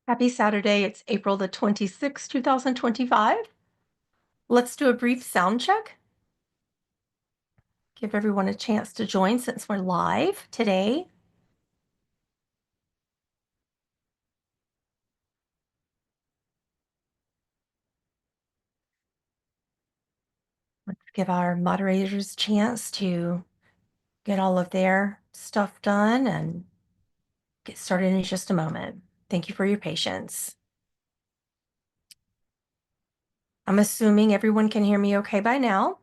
Happy Saturday. It's April the 26th, 2025. Let's do a brief sound check. Give everyone a chance to join since we're live today. Let's give our moderators a chance to get all of their stuff done and get started in just a moment. Thank you for your patience. I'm assuming everyone can hear me okay by now.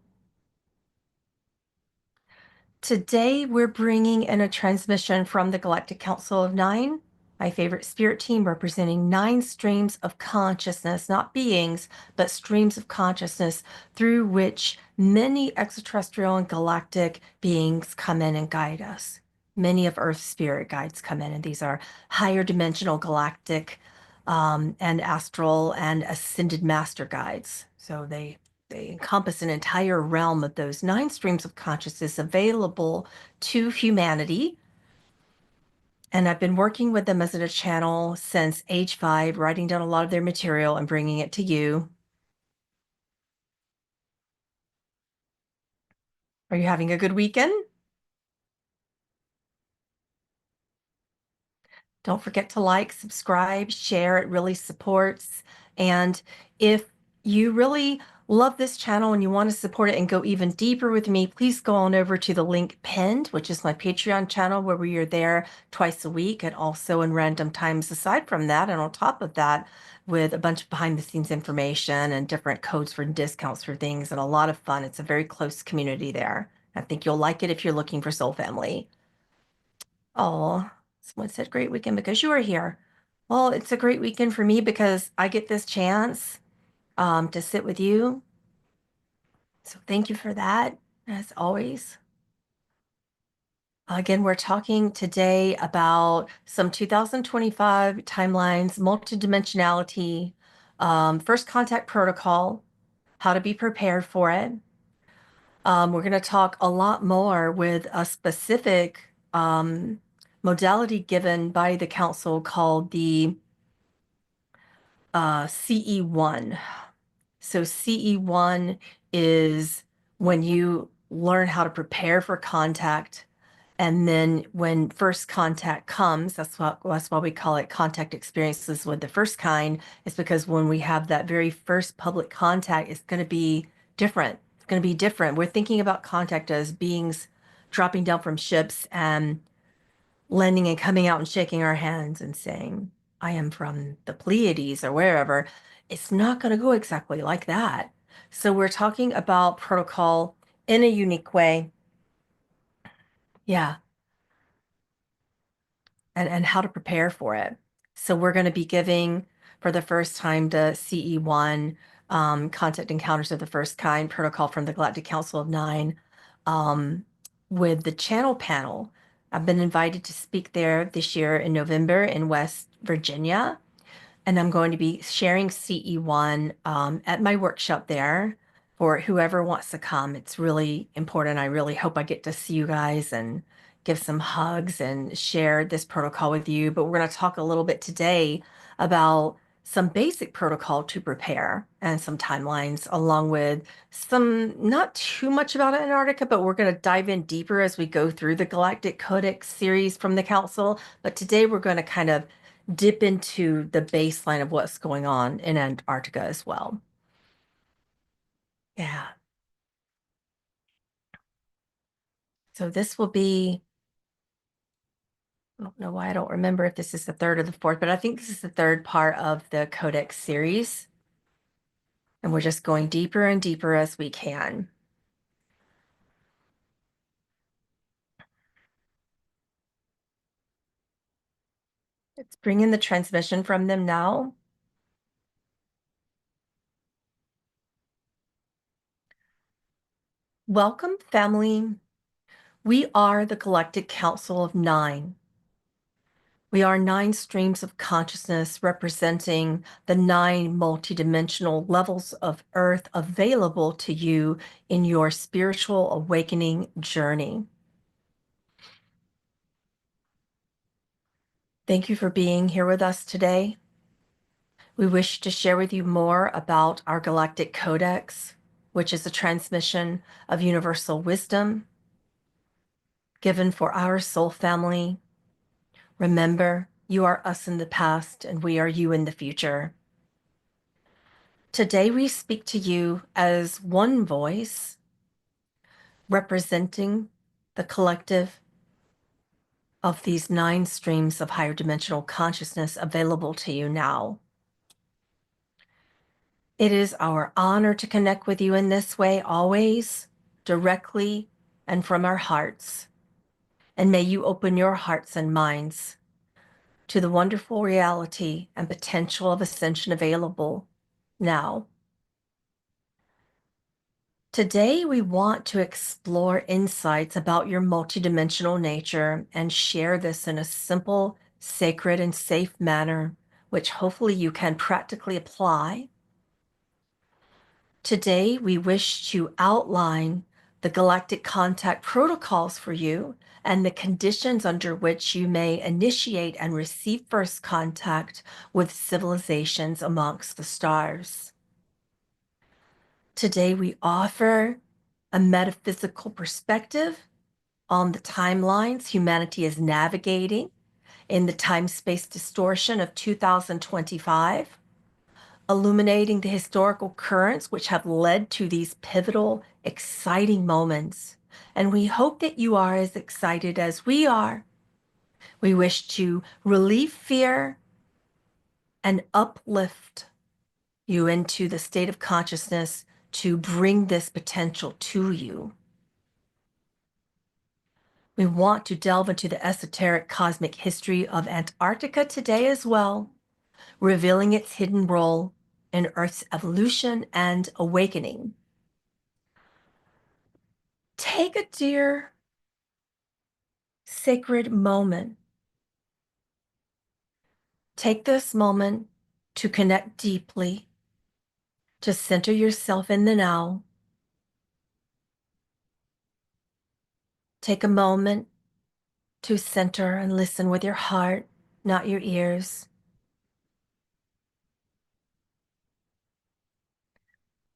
Today, we're bringing in a transmission from the Galactic Council of Nine, my favorite spirit team, representing 9 streams of consciousness, not beings, but streams of consciousness through which many extraterrestrial and galactic beings come in and guide us. Many of Earth's spirit guides come in, and these are higher dimensional galactic and astral and ascended master guides. So they encompass an entire realm of those 9 streams of consciousness available to humanity. And I've been working with them as a channel since age 5, writing down a lot of their material and bringing it to you. Are you having a good weekend? Don't forget to like, subscribe, share. It really supports. And if you really love this channel and you want to support it and go even deeper with me, please go on over to the link pinned, which is my Patreon channel, where we are there twice a week and also in random times aside from that. And on top of that, with a bunch of behind the scenes information and different codes for discounts for things and a lot of fun. It's a very close community there. I think you'll like it if you're looking for soul family. Oh, someone said great weekend because you are here. Well, it's a great weekend for me because I get this chance to sit with you. So thank you for that, as always. Again, we're talking today about some 2025 timelines, multidimensionality, first contact protocol, how to be prepared for it. We're going to talk a lot more with a specific modality given by the council called the CE1. So CE1 is when you learn how to prepare for contact. And then when first contact comes, that's why we call it contact experiences with the first kind. It's because when we have that very first public contact, it's going to be different. It's going to be different. We're thinking about contact as beings dropping down from ships and landing and coming out and shaking our hands and saying, I am from the Pleiades or wherever. It's not going to go exactly like that. So we're talking about protocol in a unique way. Yeah. And how to prepare for it. So we're going to be giving for the first time the CE1 contact encounters of the first kind protocol from the Galactic Council of Nine with the channel panel. I've been invited to speak there this year in November in West Virginia, and I'm going to be sharing CE1 at my workshop there for whoever wants to come. It's really important. I really hope I get to see you guys and give some hugs and share this protocol with you. But we're going to talk a little bit today about some basic protocol to prepare and some timelines, along with some, not too much about Antarctica, but we're going to dive in deeper as we go through the Galactic Codex series from the Council. But today we're going to kind of dip into the baseline of what's going on in Antarctica as well. Yeah. So this will be, I don't know why I don't remember if this is the 3rd or the 4th, but I think this is the 3rd part of the Codex series. And we're just going deeper and deeper as we can. Let's bring in the transmission from them now. Welcome, family. We are the Galactic Council of Nine. We are 9 streams of consciousness representing the 9 multidimensional levels of Earth available to you in your spiritual awakening journey. Thank you for being here with us today. We wish to share with you more about our Galactic Codex, which is a transmission of universal wisdom given for our soul family. Remember, you are us in the past and we are you in the future. Today we speak to you as one voice representing the collective of these 9 streams of higher dimensional consciousness available to you now. It is our honor to connect with you in this way always, directly and from our hearts. And may you open your hearts and minds to the wonderful reality and potential of ascension available now. Today, we want to explore insights about your multidimensional nature and share this in a simple, sacred, and safe manner, which hopefully you can practically apply. Today, we wish to outline the Galactic Contact Protocols for you and the conditions under which you may initiate and receive first contact with civilizations amongst the stars. Today, we offer a metaphysical perspective on the timelines humanity is navigating in the time-space distortion of 2025, illuminating the historical currents which have led to these pivotal, exciting moments. And we hope that you are as excited as we are. We wish to relieve fear and uplift you into the state of consciousness to bring this potential to you. We want to delve into the esoteric cosmic history of Antarctica today as well, revealing its hidden role in Earth's evolution and awakening. Take a dear, sacred moment. Take this moment to connect deeply, to center yourself in the now. Take a moment to center and listen with your heart, not your ears.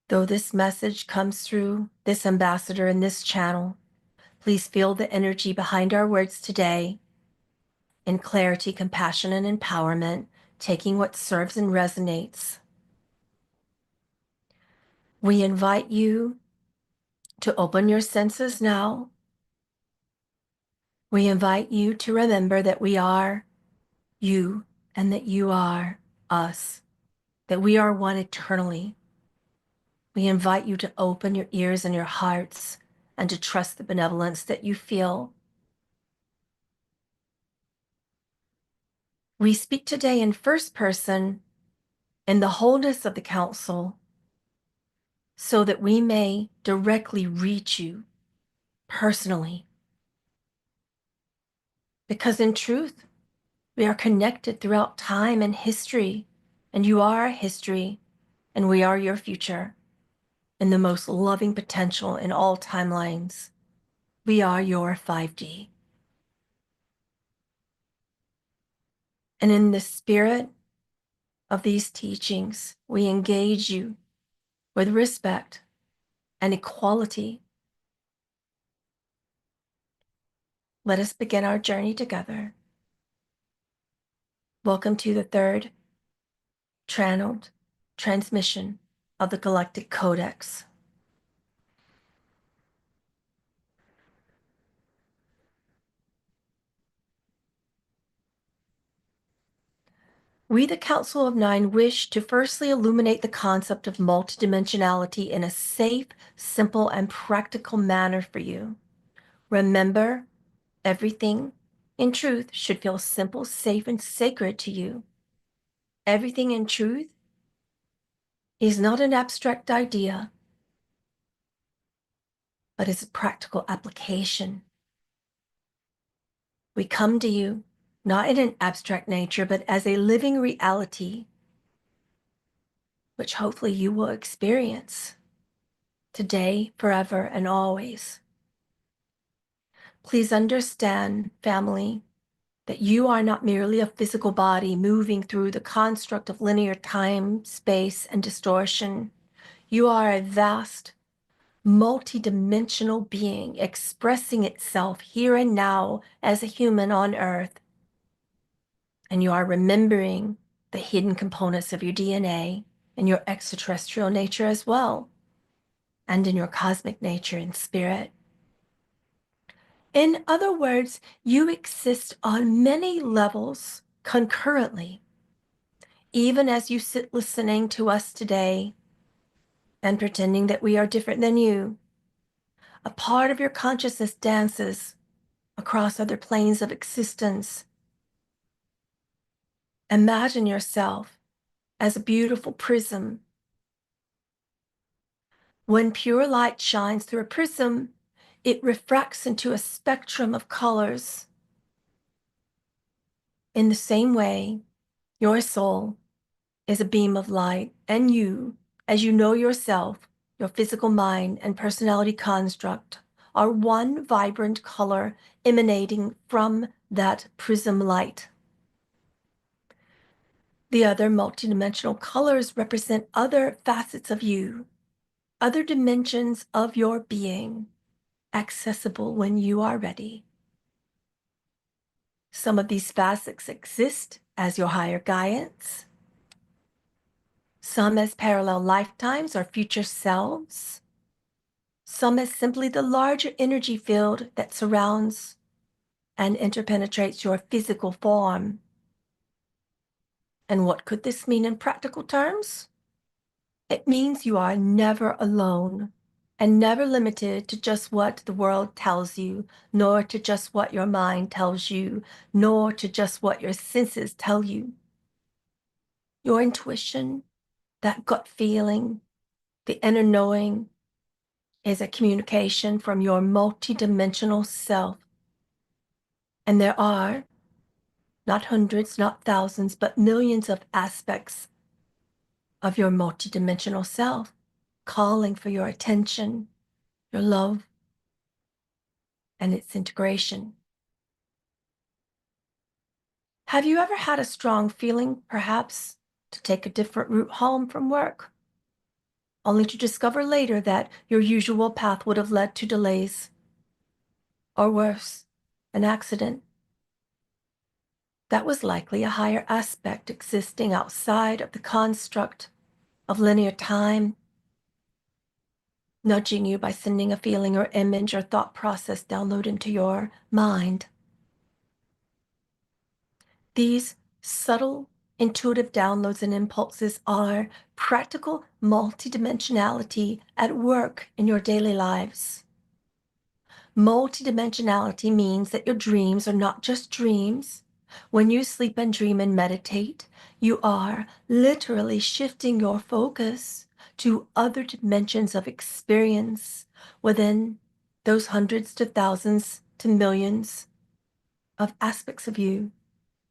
Though this message comes through this ambassador in this channel, please feel the energy behind our words today in clarity, compassion, and empowerment, taking what serves and resonates. We invite you to open your senses now. We invite you to remember that we are you and that you are us, that we are one eternally. We invite you to open your ears and your hearts and to trust the benevolence that you feel. We speak today in first person in the wholeness of the council so that we may directly reach you personally. Because in truth, we are connected throughout time and history, and you are history, and we are your future, in the most loving potential in all timelines. We are your 5D. And in the spirit of these teachings, we engage you with respect and equality. Let us begin our journey together. Welcome to the 3rd channeled transmission of the Galactic Codex. We, the Council of 9, wish to firstly illuminate the concept of multidimensionality in a safe, simple, and practical manner for you. Remember, everything in truth should feel simple, safe, and sacred to you. Everything in truth is not an abstract idea, but is a practical application. We come to you not in an abstract nature, but as a living reality, which hopefully you will experience today, forever, and always. Please understand, family, that you are not merely a physical body moving through the construct of linear time, space, and distortion. You are a vast, multidimensional being expressing itself here and now as a human on Earth. And you are remembering the hidden components of your DNA and your extraterrestrial nature as well, and in your cosmic nature and spirit. In other words, you exist on many levels concurrently, even as you sit listening to us today and pretending that we are different than you. A part of your consciousness dances across other planes of existence. Imagine yourself as a beautiful prism. When pure light shines through a prism, it refracts into a spectrum of colors. In the same way, your soul is a beam of light, and you, as you know yourself, your physical mind and personality construct, are one vibrant color emanating from that prism light. The other multidimensional colors represent other facets of you, other dimensions of your being, accessible when you are ready. Some of these facets exist as your higher guidance, some as parallel lifetimes or future selves, some as simply the larger energy field that surrounds and interpenetrates your physical form. And what could this mean in practical terms? It means you are never alone and never limited to just what the world tells you, nor to just what your mind tells you, nor to just what your senses tell you. Your intuition, that gut feeling, the inner knowing, is a communication from your multidimensional self. And there are not hundreds, not thousands, but millions of aspects of your multidimensional self calling for your attention, your love, and its integration. Have you ever had a strong feeling, perhaps, to take a different route home from work, only to discover later that your usual path would have led to delays, or worse, an accident? That was likely a higher aspect existing outside of the construct of linear time, nudging you by sending a feeling or image or thought process download into your mind. These subtle, intuitive downloads and impulses are practical multidimensionality at work in your daily lives. Multidimensionality means that your dreams are not just dreams. When you sleep and dream and meditate, you are literally shifting your focus to other dimensions of experience within those hundreds to thousands to millions of aspects of you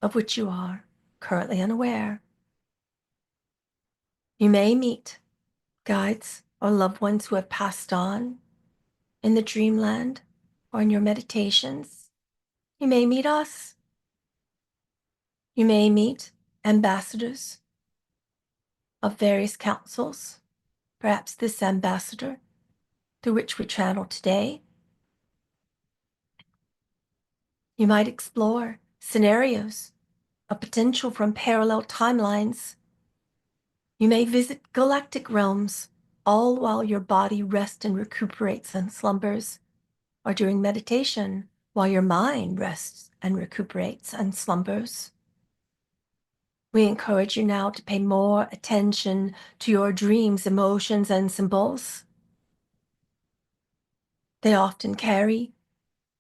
of which you are currently unaware. You may meet guides or loved ones who have passed on in the dreamland or in your meditations. You may meet us. You may meet ambassadors of various councils, perhaps this ambassador through which we channel today. You might explore scenarios of potential from parallel timelines. You may visit galactic realms, all while your body rests and recuperates and slumbers, or during meditation while your mind rests and recuperates and slumbers. We encourage you now to pay more attention to your dreams, emotions, and symbols. They often carry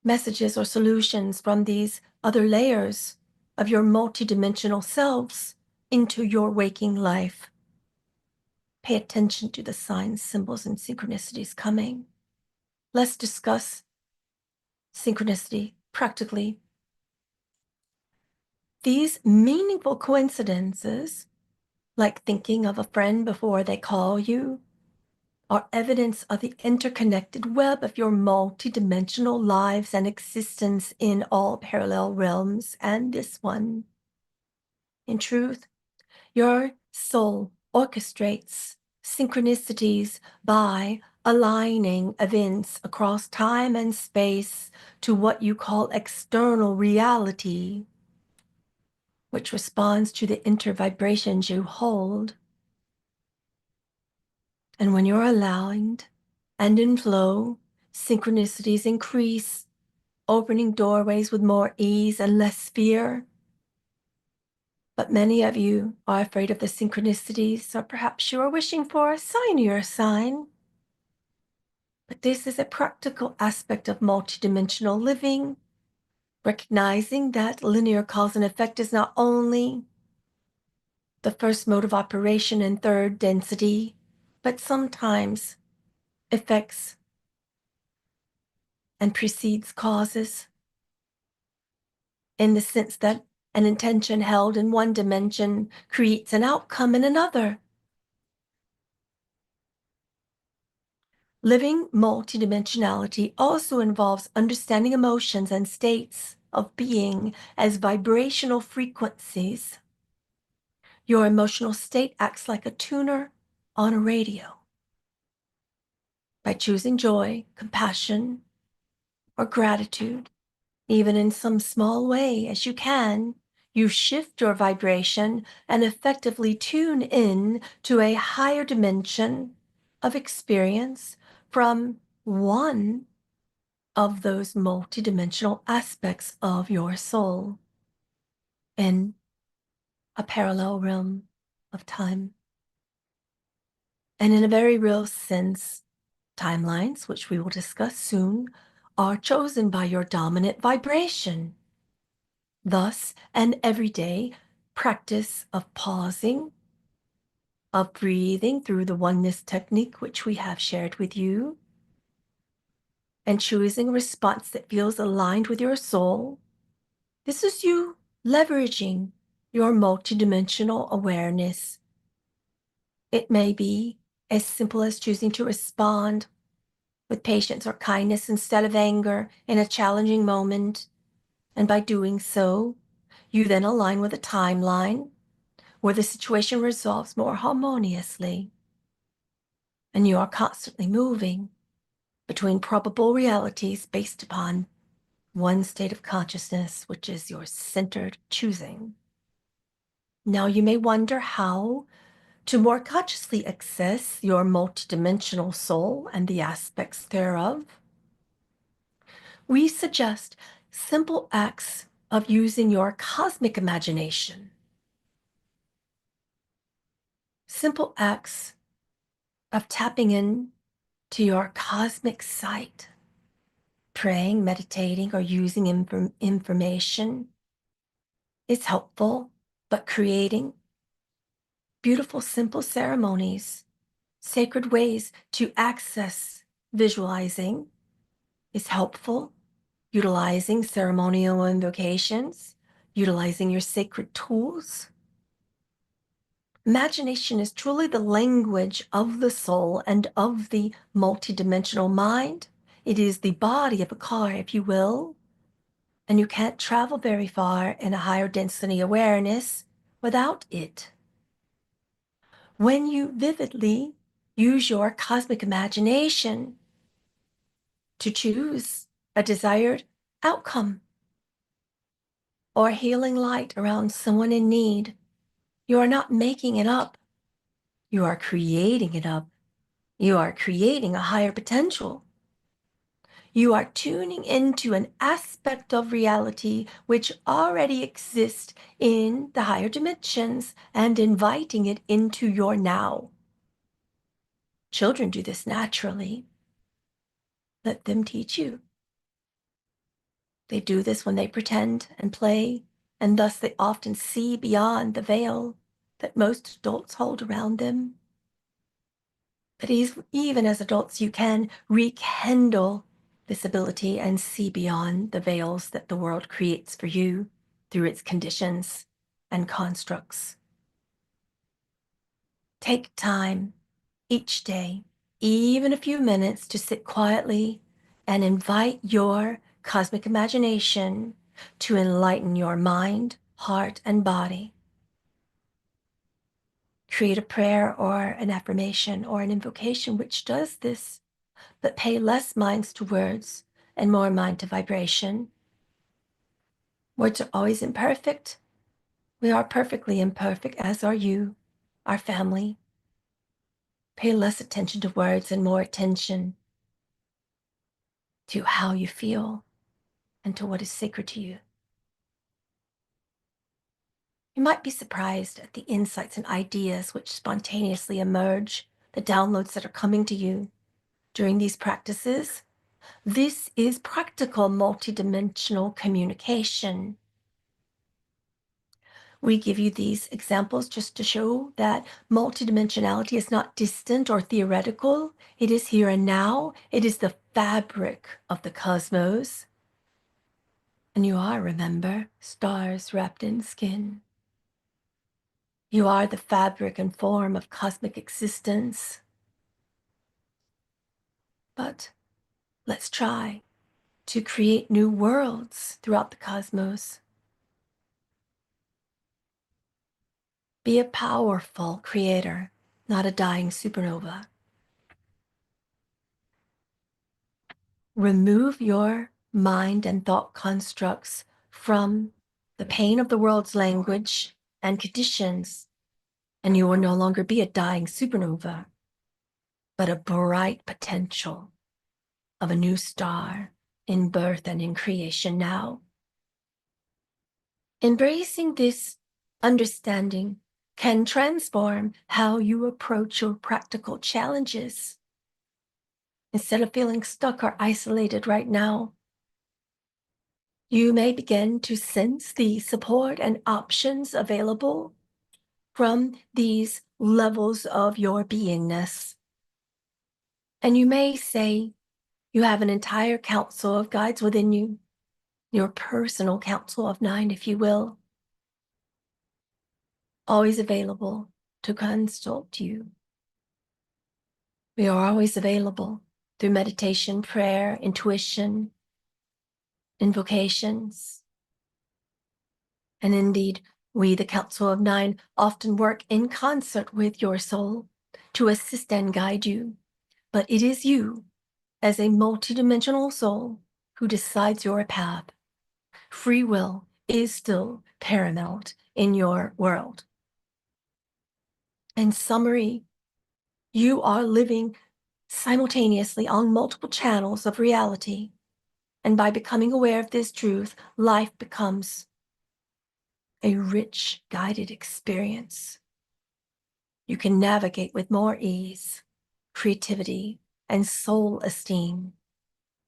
messages or solutions from these other layers of your multidimensional selves into your waking life. Pay attention to the signs, symbols, and synchronicities coming. Let's discuss synchronicity practically. These meaningful coincidences, like thinking of a friend before they call you, are evidence of the interconnected web of your multidimensional lives and existence in all parallel realms and this one. In truth, your soul orchestrates synchronicities by aligning events across time and space to what you call external reality, which responds to the intervibrations you hold. And when you're aligned and in flow, synchronicities increase, opening doorways with more ease and less fear. But many of you are afraid of the synchronicities, or perhaps you are wishing for a signier sign. But this is a practical aspect of multidimensional living, recognizing that linear cause and effect is not only the first mode of operation in third density, but sometimes effects and precedes causes, in the sense that an intention held in one dimension creates an outcome in another. Living multidimensionality also involves understanding emotions and states of being as vibrational frequencies. Your emotional state acts like a tuner on a radio. By choosing joy, compassion, or gratitude, even in some small way as you can, you shift your vibration and effectively tune in to a higher dimension of experience from one of those multidimensional aspects of your soul in a parallel realm of time. And in a very real sense, timelines, which we will discuss soon, are chosen by your dominant vibration. Thus, an everyday practice of pausing, of breathing through the oneness technique, which we have shared with you, and choosing a response that feels aligned with your soul. This is you leveraging your multidimensional awareness. It may be as simple as choosing to respond with patience or kindness instead of anger in a challenging moment. And by doing so, you then align with a timeline where the situation resolves more harmoniously. And you are constantly moving between probable realities based upon one state of consciousness, which is your centered choosing. Now, you may wonder how to more consciously access your multidimensional soul and the aspects thereof. We suggest simple acts of using your cosmic imagination. Simple acts of tapping in to your cosmic sight, praying, meditating, or using information is helpful, but creating beautiful, simple ceremonies, sacred ways to access visualizing is helpful. Utilizing ceremonial invocations, utilizing your sacred tools. Imagination is truly the language of the soul and of the multidimensional mind. It is the body of a car, if you will, and you can't travel very far in a higher density awareness without it. When you vividly use your cosmic imagination to choose a desired outcome or healing light around someone in need, you are not making it up. You are creating it up. You are creating a higher potential. You are tuning into an aspect of reality which already exists in the higher dimensions and inviting it into your now. Children do this naturally. Let them teach you. They do this when they pretend and play, and thus they often see beyond the veil that most adults hold around them. But even as adults, you can rekindle this ability and see beyond the veils that the world creates for you through its conditions and constructs. Take time each day even a few minutes to sit quietly and invite your cosmic imagination to enlighten your mind, heart, and body. Create a prayer or an affirmation or an invocation which does this, but pay less minds to words and more mind to vibration. Words are always imperfect. We are perfectly imperfect, as are you, our family. Pay less attention to words and more attention to how you feel and to what is sacred to you. You might be surprised at the insights and ideas which spontaneously emerge, the downloads that are coming to you during these practices. This is practical multidimensional communication. We give you these examples just to show that multidimensionality is not distant or theoretical. It is here and now. It is the fabric of the cosmos. And you are, remember, stars wrapped in skin. You are the fabric and form of cosmic existence. But let's try to create new worlds throughout the cosmos. Be a powerful creator, not a dying supernova. Remove your mind and thought constructs from the pain of the world's language and conditions, and you will no longer be a dying supernova, but a bright potential of a new star in birth and in creation now. Embracing this understanding can transform how you approach your practical challenges. Instead of feeling stuck or isolated right now, you may begin to sense the support and options available from these levels of your beingness. And you may say you have an entire council of guides within you, your personal council of 9, if you will, always available to consult you. We are always available through meditation, prayer, intuition, invocations. And indeed, we, the Council of 9, often work in concert with your soul to assist and guide you. But it is you, as a multidimensional soul, who decides your path. Free will is still paramount in your world. In summary, you are living simultaneously on multiple channels of reality. And by becoming aware of this truth, life becomes a rich, guided experience. You can navigate with more ease, creativity, and soul esteem.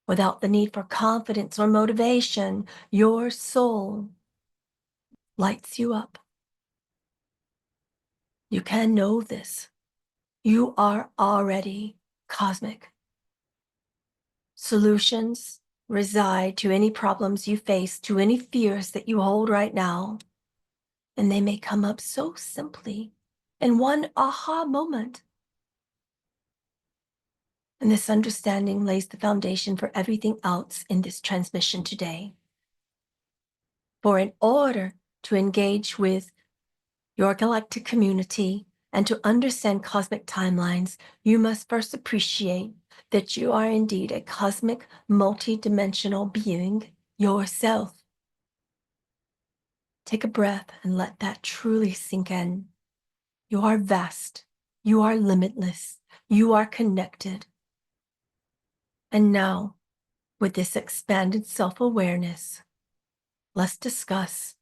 Without the need for confidence or motivation, your soul lights you up. You can know this. You are already cosmic. Solutions reside to any problems you face, to any fears that you hold right now. And they may come up so simply in one aha moment. And this understanding lays the foundation for everything else in this transmission today. For in order to engage with your galactic community and to understand cosmic timelines, you must first appreciate that you are indeed a cosmic, multidimensional being yourself. Take a breath and let that truly sink in. You are vast. You are limitless. You are connected. And now, with this expanded self-awareness, let's discuss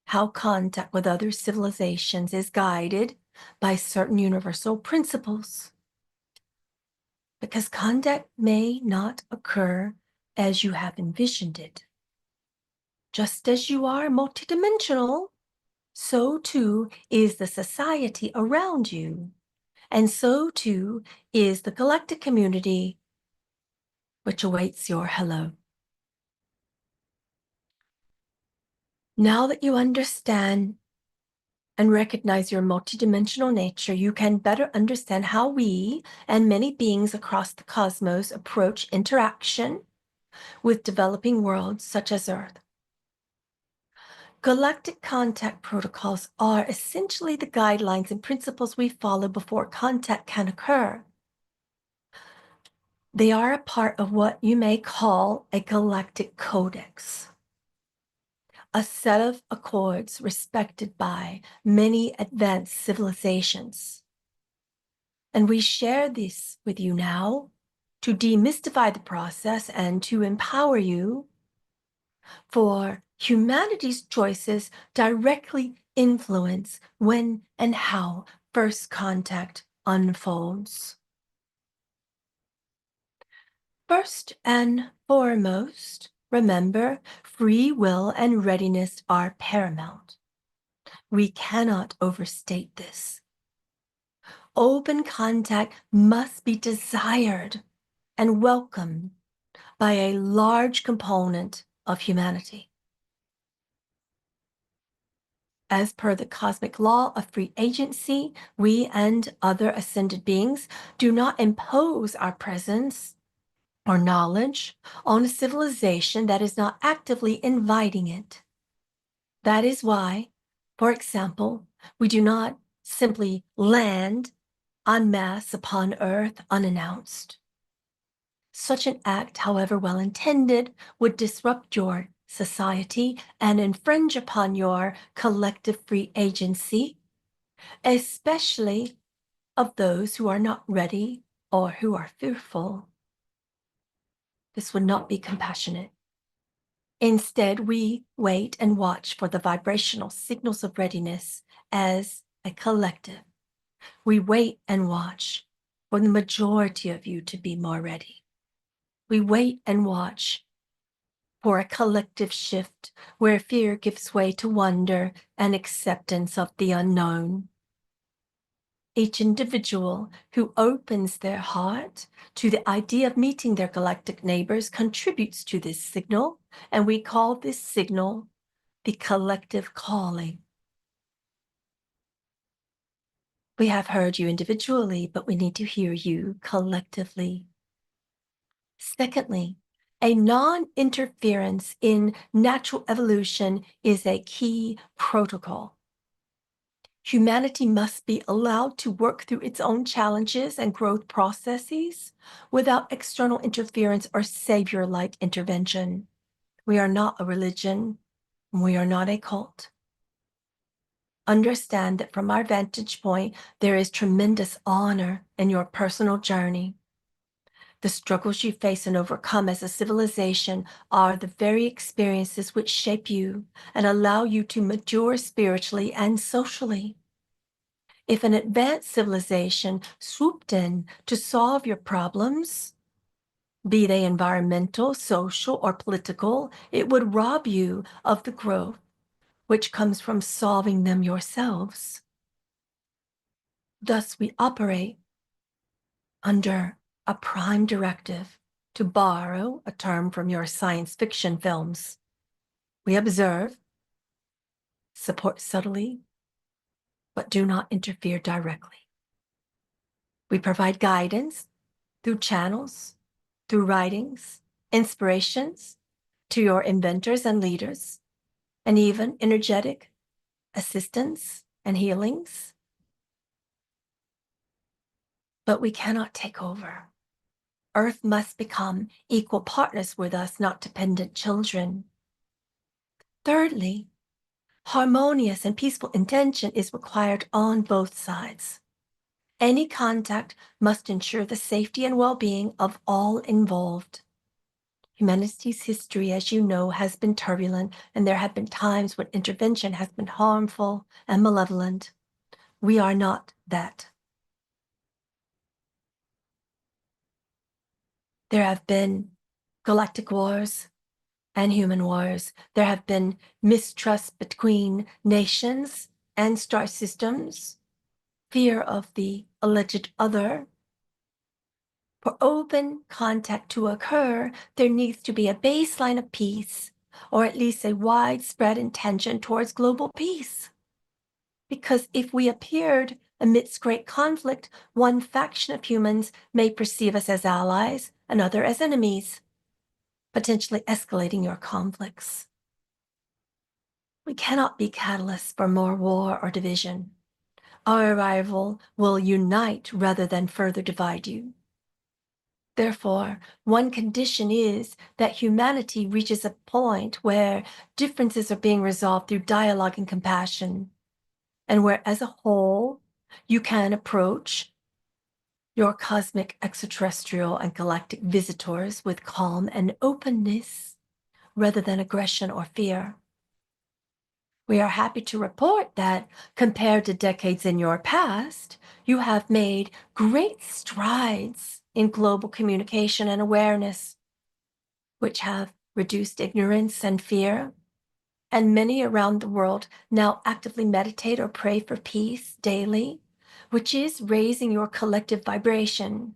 how contact with other civilizations is guided by certain universal principles. Because contact may not occur as you have envisioned it. Just as you are multidimensional, so too is the society around you. And so too is the galactic community, which awaits your hello. Now that you understand and recognize your multidimensional nature, you can better understand how we and many beings across the cosmos approach interaction with developing worlds such as Earth. Galactic Contact Protocols are essentially the guidelines and principles we follow before contact can occur. They are a part of what you may call a Galactic Codex, a set of accords respected by many advanced civilizations. And we share this with you now to demystify the process and to empower you, for humanity's choices directly influence when and how first contact unfolds. First and foremost, remember, free will and readiness are paramount. We cannot overstate this. Open contact must be desired and welcomed by a large component of humanity. As per the cosmic law of free agency, we and other ascended beings do not impose our presence or knowledge on a civilization that is not actively inviting it. That is why, for example, we do not simply land en masse upon Earth unannounced. Such an act, however well intended, would disrupt your society and infringe upon your collective free agency, especially of those who are not ready or who are fearful. This would not be compassionate. Instead, we wait and watch for the vibrational signals of readiness as a collective. We wait and watch for the majority of you to be more ready. We wait and watch for a collective shift where fear gives way to wonder and acceptance of the unknown. Each individual who opens their heart to the idea of meeting their galactic neighbors contributes to this signal, and we call this signal the collective calling. We have heard you individually, but we need to hear you collectively. Secondly, a non-interference in natural evolution is a key protocol. Humanity must be allowed to work through its own challenges and growth processes without external interference or savior-like intervention. We are not a religion. We are not a cult. Understand that from our vantage point, there is tremendous honor in your personal journey. The struggles you face and overcome as a civilization are the very experiences which shape you and allow you to mature spiritually and socially. If an advanced civilization swooped in to solve your problems, be they environmental, social, or political, it would rob you of the growth which comes from solving them yourselves. Thus, we operate under a prime directive, to borrow a term from your science fiction films. We observe, support subtly, but do not interfere directly. We provide guidance through channels, through writings, inspirations to your inventors and leaders, and even energetic assistance and healings. But we cannot take over. Earth must become equal partners with us, not dependent children. Thirdly, harmonious and peaceful intention is required on both sides. Any contact must ensure the safety and well-being of all involved. Humanity's history, as you know, has been turbulent, and there have been times when intervention has been harmful and malevolent. We are not that. There have been galactic wars and human wars. There have been mistrust between nations and star systems, fear of the alleged other. For open contact to occur, there needs to be a baseline of peace, or at least a widespread intention towards global peace. Because if we appeared amidst great conflict, one faction of humans may perceive us as allies, another as enemies, potentially escalating your conflicts. We cannot be catalysts for more war or division. Our arrival will unite rather than further divide you. Therefore, one condition is that humanity reaches a point where differences are being resolved through dialogue and compassion, and where, as a whole, you can approach your cosmic, extraterrestrial, and galactic visitors with calm and openness rather than aggression or fear. We are happy to report that, compared to decades in your past, you have made great strides in global communication and awareness, which have reduced ignorance and fear. And many around the world now actively meditate or pray for peace daily, which is raising your collective vibration.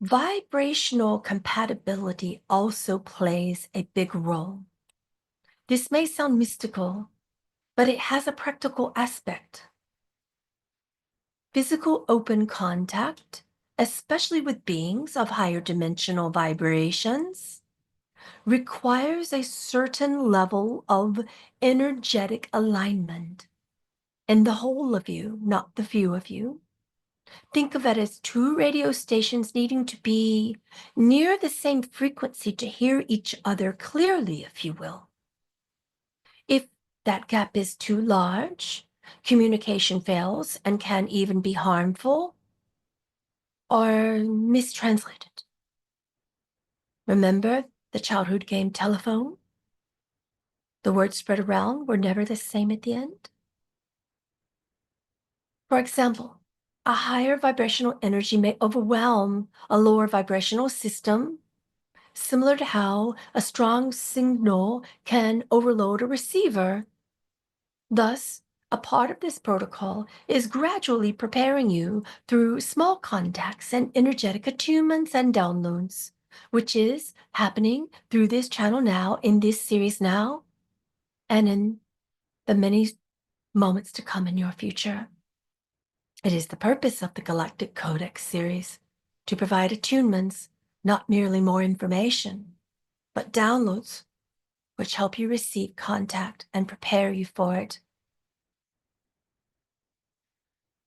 Vibrational compatibility also plays a big role. This may sound mystical, but it has a practical aspect. Physical open contact, especially with beings of higher dimensional vibrations, requires a certain level of energetic alignment in the whole of you, not the few of you. Think of it as two radio stations needing to be near the same frequency to hear each other clearly, if you will. If that gap is too large, communication fails and can even be harmful or mistranslated. Remember the childhood game telephone? The words spread around were never the same at the end. For example, a higher vibrational energy may overwhelm a lower vibrational system, similar to how a strong signal can overload a receiver. Thus, a part of this protocol is gradually preparing you through small contacts and energetic attunements and downloads, which is happening through this channel now, in this series now, and in the many moments to come in your future. It is the purpose of the Galactic Codex Series to provide attunements, not merely more information, but downloads which help you receive contact and prepare you for it.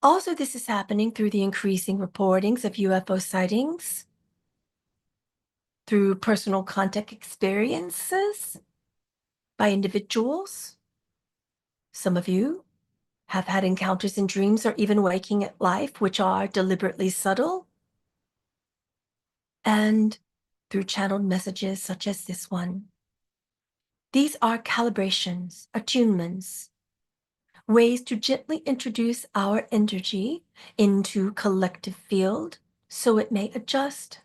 Also, this is happening through the increasing reportings of UFO sightings, through personal contact experiences by individuals. Some of you have had encounters in dreams or even waking at life, which are deliberately subtle, and through channeled messages such as this one. These are calibrations, attunements, ways to gently introduce our energy into collective field so it may adjust.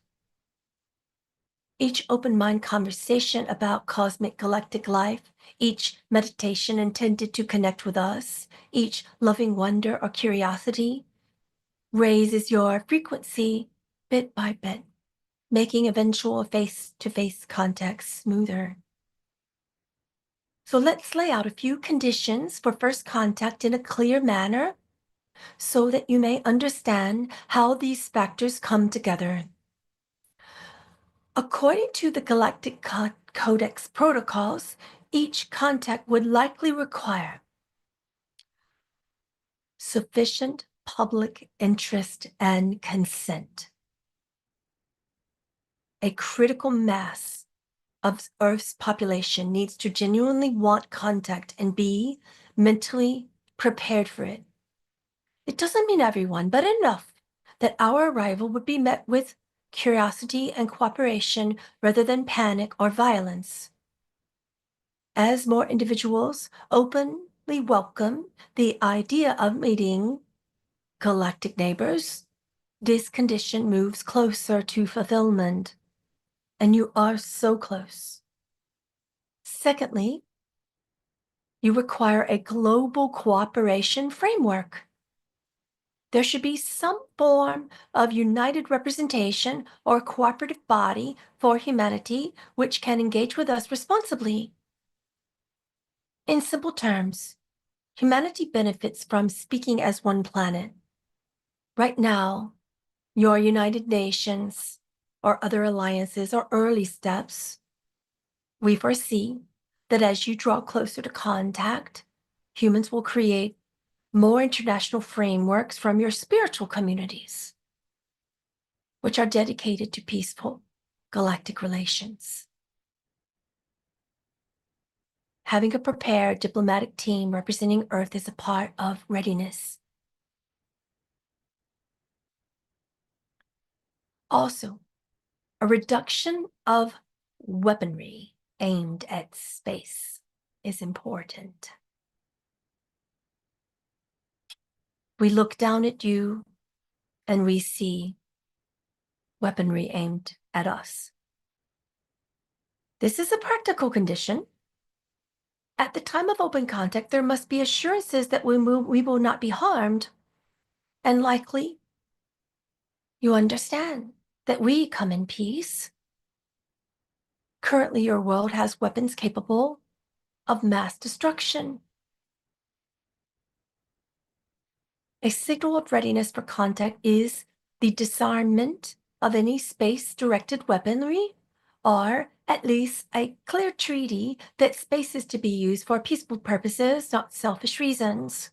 Each open mind conversation about cosmic galactic life, each meditation intended to connect with us, each loving wonder or curiosity, raises your frequency bit by bit, making eventual face-to-face contact smoother. So let's lay out a few conditions for first contact in a clear manner so that you may understand how these factors come together. According to the Galactic Codex Protocols, each contact would likely require sufficient public interest and consent. A critical mass of Earth's population needs to genuinely want contact and be mentally prepared for it. It doesn't mean everyone, but enough that our arrival would be met with curiosity and cooperation rather than panic or violence. As more individuals openly welcome the idea of meeting galactic neighbors, this condition moves closer to fulfillment, and you are so close. Secondly, you require a global cooperation framework. There should be some form of united representation or cooperative body for humanity which can engage with us responsibly. In simple terms, humanity benefits from speaking as one planet. Right now, your United Nations or other alliances are early steps. We foresee that as you draw closer to contact, humans will create more international frameworks from your spiritual communities, which are dedicated to peaceful galactic relations. Having a prepared diplomatic team representing Earth is a part of readiness. Also, a reduction of weaponry aimed at space is important. We look down at you and we see weaponry aimed at us. This is a practical condition. At the time of open contact, there must be assurances that we will not be harmed, and likely you understand that we come in peace. Currently, your world has weapons capable of mass destruction. A signal of readiness for contact is the disarmament of any space-directed weaponry, or at least a clear treaty that space is to be used for peaceful purposes, not selfish reasons.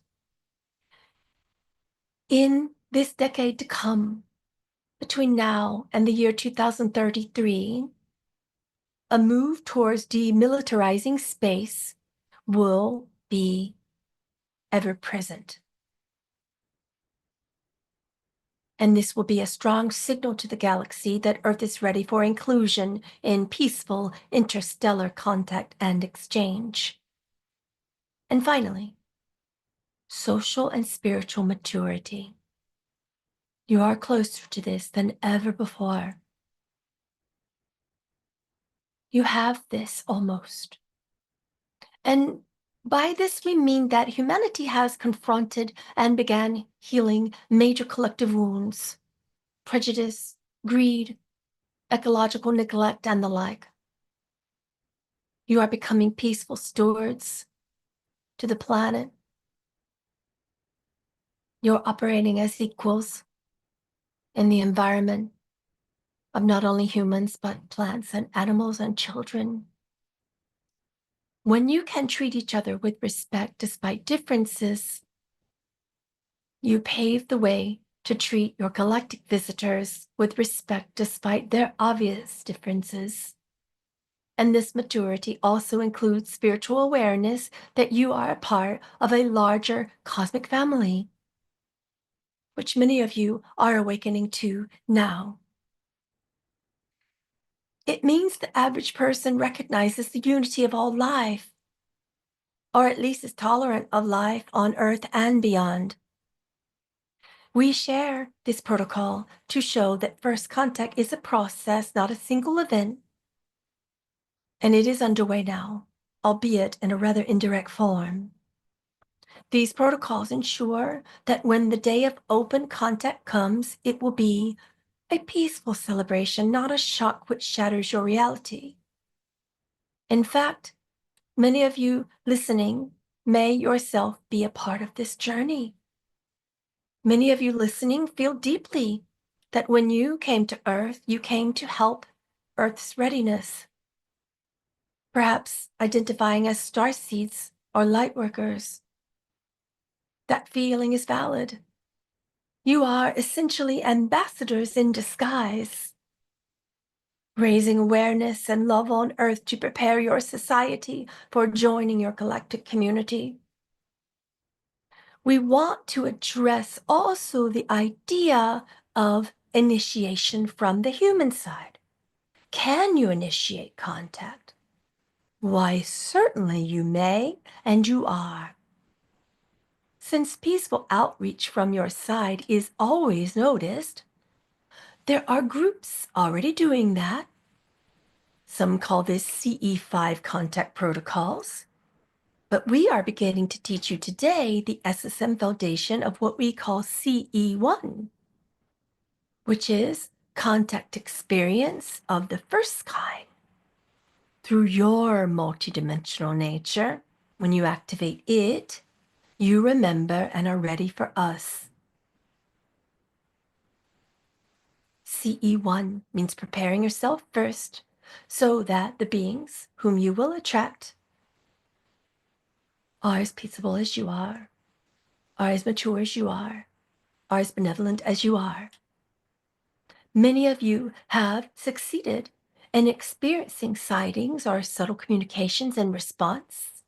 In this decade to come, between now and the year 2033, a move towards demilitarizing space will be ever present. And this will be a strong signal to the galaxy that Earth is ready for inclusion in peaceful interstellar contact and exchange. And finally, social and spiritual maturity. You are closer to this than ever before. You have this almost. And by this, we mean that humanity has confronted and began healing major collective wounds, prejudice, greed, ecological neglect, and the like. You are becoming peaceful stewards to the planet. You're operating as equals in the environment of not only humans, but plants and animals and children. When you can treat each other with respect despite differences, you pave the way to treat your galactic visitors with respect despite their obvious differences. And this maturity also includes spiritual awareness that you are a part of a larger cosmic family, which many of you are awakening to now. It means the average person recognizes the unity of all life, or at least is tolerant of life on Earth and beyond. We share this protocol to show that first contact is a process, not a single event, and it is underway now, albeit in a rather indirect form. These protocols ensure that when the day of open contact comes, it will be a peaceful celebration, not a shock which shatters your reality. In fact, many of you listening may yourself be a part of this journey. Many of you listening feel deeply that when you came to Earth, you came to help Earth's readiness. Perhaps identifying as starseeds or lightworkers. That feeling is valid. You are essentially ambassadors in disguise, raising awareness and love on Earth to prepare your society for joining your galactic community. We want to address also the idea of initiation from the human side. Can you initiate contact? Why, certainly you may, and you are. Since peaceful outreach from your side is always noticed, there are groups already doing that. Some call this CE5 contact protocols. But we are beginning to teach you today the SSM foundation of what we call CE1, which is contact experience of the first kind through your multidimensional nature When you activate it, you remember and are ready for us. CE1 means preparing yourself first so that the beings whom you will attract are as peaceable as you are as mature as you are as benevolent as you are. Many of you have succeeded in experiencing sightings or subtle communications in response.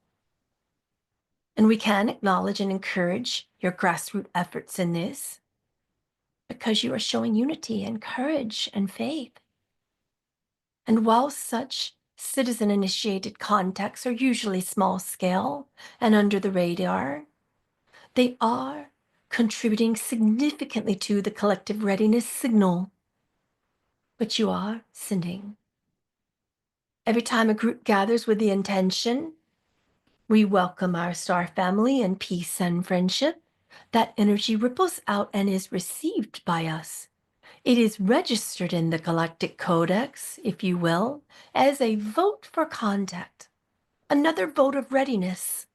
And we can acknowledge and encourage your grassroots efforts in this because you are showing unity and courage and faith. And while such citizen-initiated contacts are usually small scale and under the radar, they are contributing significantly to the collective readiness signal which you are sending. Every time a group gathers with the intention, we welcome our star family in peace and friendship. That energy ripples out and is received by us. It is registered in the Galactic Codex, if you will, as a vote for contact, another vote of readiness.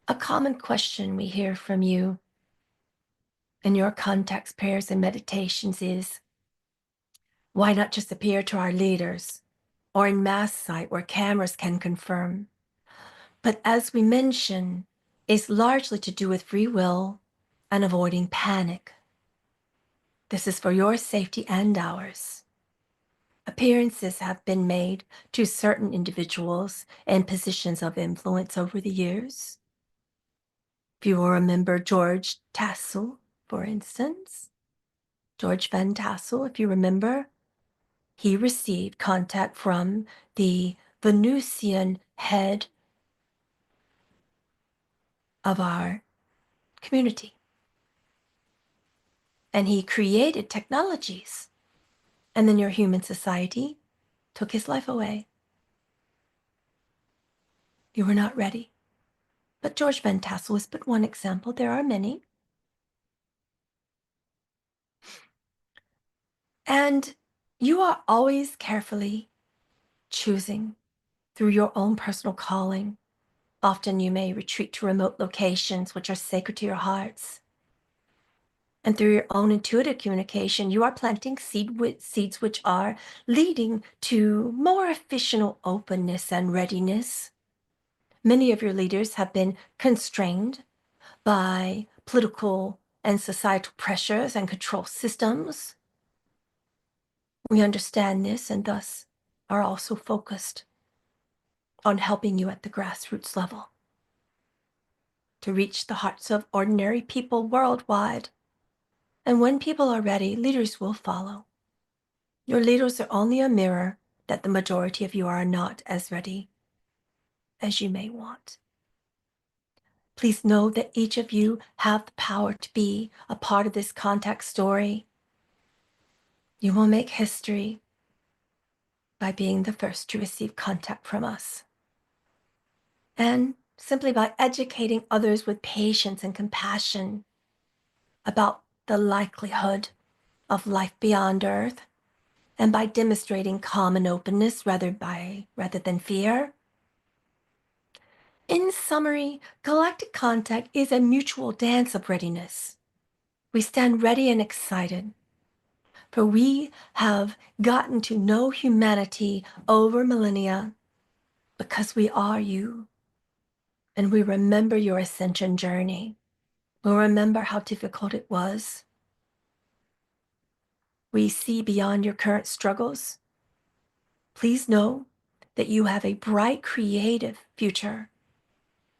A common question we hear from you in your contacts, prayers, and meditations is, why not just appear to our leaders or in mass sight where cameras can confirm? But as we mentioned, it's largely to do with free will and avoiding panic. This is for your safety and ours. Appearances have been made to certain individuals in positions of influence over the years. If you will remember George Tassel, for instance, George Van Tassel, if you remember, he received contact from the Venusian head of our community. And he created technologies. And then your human society took his life away. You were not ready. But George Van Tassel is but one example. There are many. And you are always carefully choosing through your own personal calling. Often you may retreat to remote locations which are sacred to your hearts. And through your own intuitive communication, you are planting seeds which are leading to more efficient openness and readiness. Many of your leaders have been constrained by political and societal pressures and control systems. We understand this and thus are also focused on helping you at the grassroots level to reach the hearts of ordinary people worldwide. And when people are ready, leaders will follow. Your leaders are only a mirror that the majority of you are not as ready as you may want. Please know that each of you have the power to be a part of this contact story. You will make history by being the first to receive contact from us. And simply by educating others with patience and compassion about the likelihood of life beyond Earth, and by demonstrating calm and openness rather than fear. In summary, galactic contact is a mutual dance of readiness. We stand ready and excited, for we have gotten to know humanity over millennia because we are you, and we remember your ascension journey. We remember how difficult it was. We see beyond your current struggles. Please know that you have a bright, creative future.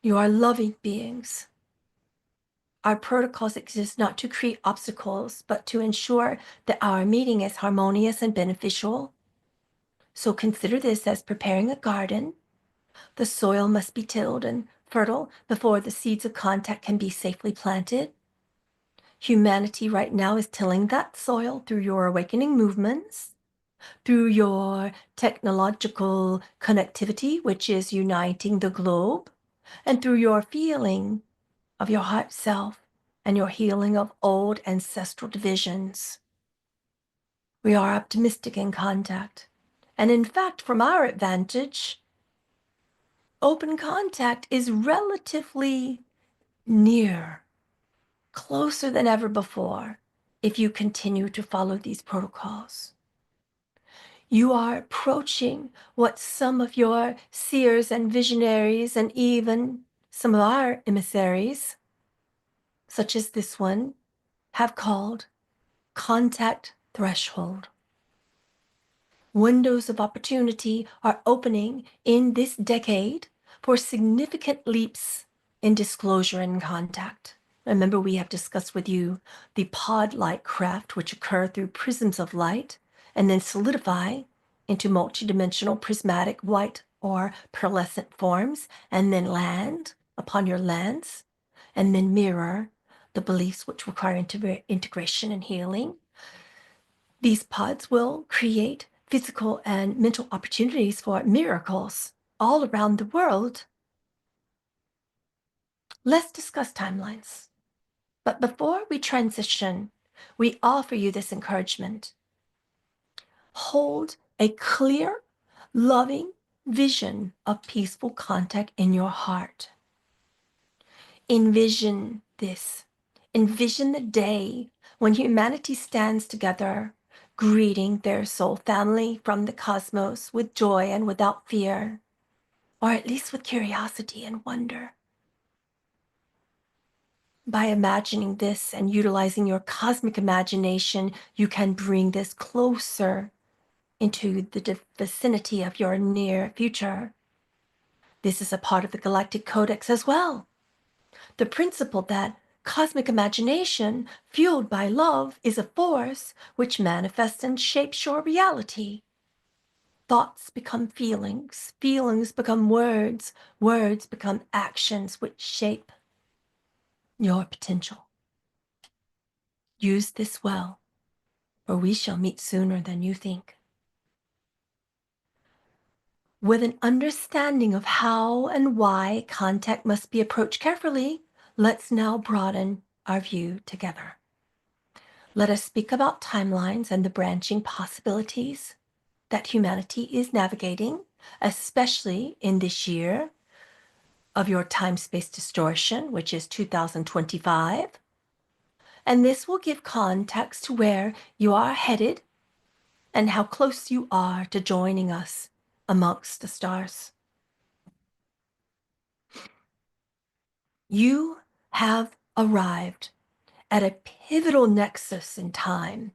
You are loving beings. Our protocols exist not to create obstacles, but to ensure that our meeting is harmonious and beneficial. So consider this as preparing a garden. The soil must be tilled and fertile before the seeds of contact can be safely planted. Humanity right now is tilling that soil through your awakening movements, through your technological connectivity, which is uniting the globe, and through your feeling of your heart self and your healing of old ancestral divisions. We are optimistic in contact. And in fact, from our advantage, open contact is relatively near, closer than ever before, if you continue to follow these protocols. You are approaching what some of your seers and visionaries, and even some of our emissaries, such as this one, have called contact threshold. Windows of opportunity are opening in this decade for significant leaps in disclosure and contact. Remember, we have discussed with you the pod-like craft, which occur through prisms of light and then solidify into multidimensional prismatic white or pearlescent forms, and then land upon your lens, and then mirror the beliefs which require integration and healing. These pods will create physical and mental opportunities for miracles all around the world. Let's discuss timelines. But before we transition, we offer you this encouragement. Hold a clear, loving vision of peaceful contact in your heart. Envision this. Envision the day when humanity stands together, greeting their soul family from the cosmos with joy and without fear, or at least with curiosity and wonder. By imagining this and utilizing your cosmic imagination, you can bring this closer into the vicinity of your near future. This is a part of the Galactic Codex as well. The principle that cosmic imagination, fueled by love, is a force which manifests and shapes your reality. Thoughts become feelings, feelings become words, words become actions which shape your potential. Use this well, or we shall meet sooner than you think. With an understanding of how and why contact must be approached carefully, let's now broaden our view together. Let us speak about timelines and the branching possibilities that humanity is navigating, especially in this year of your time-space distortion, which is 2025. And this will give context to where you are headed and how close you are to joining us amongst the stars. You have arrived at a pivotal nexus in time.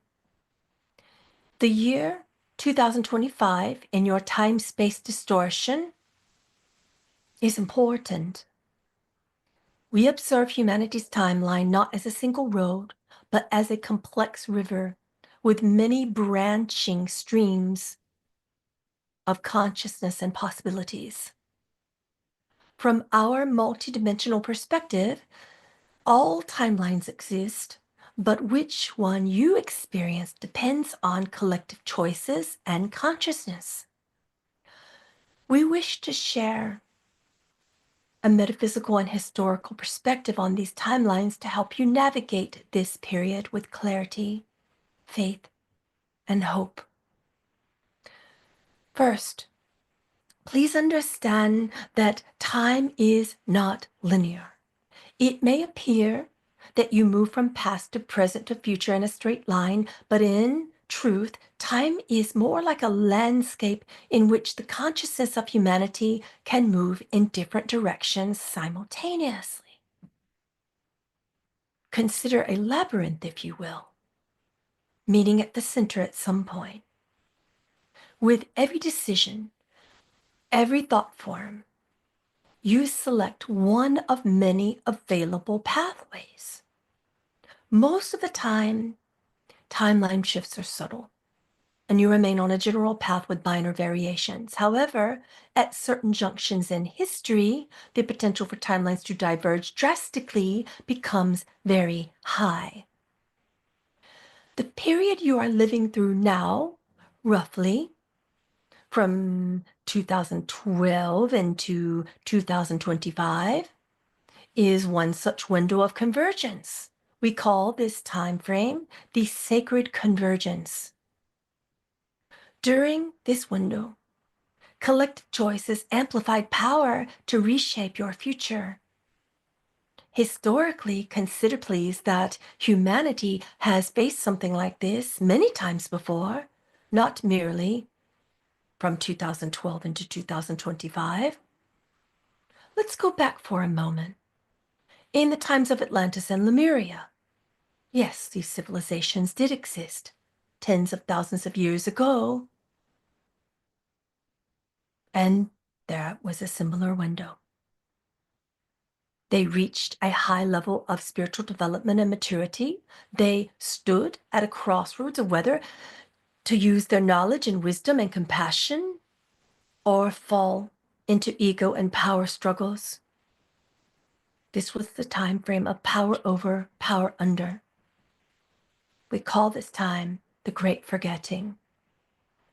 The year 2025 in your time-space distortion is important. We observe humanity's timeline not as a single road, but as a complex river with many branching streams of consciousness and possibilities. From our multidimensional perspective, all timelines exist, but which one you experience depends on collective choices and consciousness. We wish to share a metaphysical and historical perspective on these timelines to help you navigate this period with clarity, faith, and hope. First, please understand that time is not linear. It may appear that you move from past to present to future in a straight line, but in truth, time is more like a landscape in which the consciousness of humanity can move in different directions simultaneously. Consider a labyrinth, if you will, meeting at the center at some point. With every decision, every thought form, you select one of many available pathways. Most of the time, timeline shifts are subtle, and you remain on a general path with minor variations. However, at certain junctions in history, the potential for timelines to diverge drastically becomes very high. The period you are living through now, roughly from 2012 into 2025, is one such window of convergence. We call this time frame the sacred convergence. During this window, Collective choices amplified power to reshape your future. Historically, consider please that humanity has faced something like this many times before, not merely from 2012 into 2025. Let's go back for a moment. In the times of Atlantis and Lemuria, yes, these civilizations did exist tens of thousands of years ago, and there was a similar window. They reached a high level of spiritual development and maturity. They stood at a crossroads of whether to use their knowledge and wisdom and compassion or fall into ego and power struggles. This was the time frame of power over, power under. We call this time the Great Forgetting.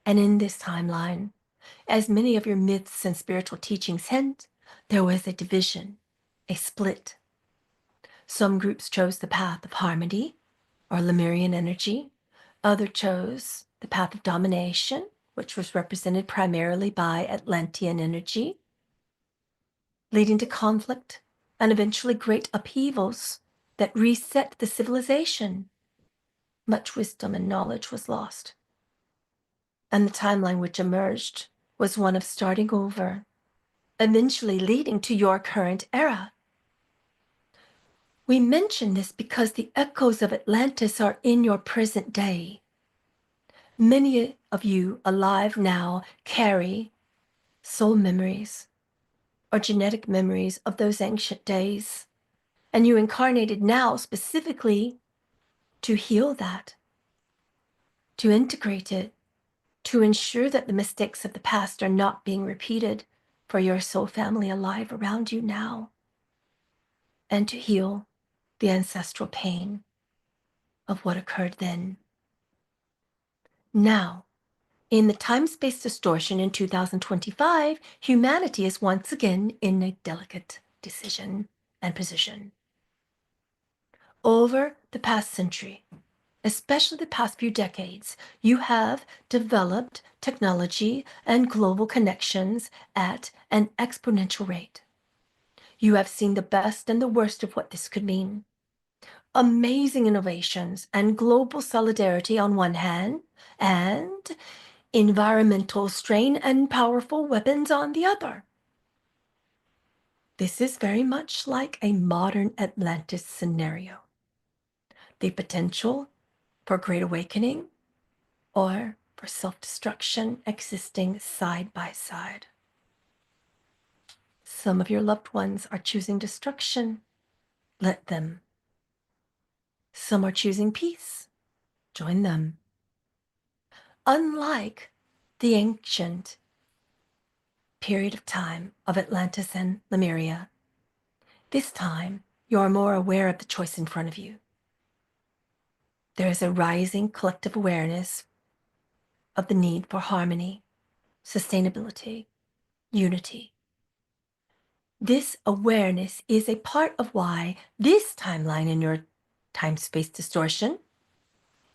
And in this timeline, as many of your myths and spiritual teachings hint, there was a division, a split. Some groups chose the path of harmony or Lemurian energy. Others chose the path of domination, which was represented primarily by Atlantean energy, leading to conflict and eventually great upheavals that reset the civilization. Much wisdom and knowledge was lost. And the timeline which emerged was one of starting over, eventually leading to your current era. We mention this because the echoes of Atlantis are in your present day. Many of you alive now carry soul memories or genetic memories of those ancient days, and you incarnated now specifically to heal that, to integrate it, to ensure that the mistakes of the past are not being repeated for your soul family alive around you now, and to heal the ancestral pain of what occurred then. Now, in the time-space distortion in 2025, humanity is once again in a delicate decision and position. Over the past century, especially the past few decades, you have developed technology and global connections at an exponential rate. You have seen the best and the worst of what this could mean. Amazing innovations and global solidarity on one hand, and environmental strain and powerful weapons on the other. This is very much like a modern Atlantis scenario. The potential for great awakening or for self-destruction existing side by side. Some of your loved ones are choosing destruction. Let them. Some are choosing peace. Join them. Unlike the ancient period of time of Atlantis and Lemuria, this time you are more aware of the choice in front of you. There is a rising collective awareness of the need for harmony, sustainability, unity. This awareness is a part of why this timeline in your time-space distortion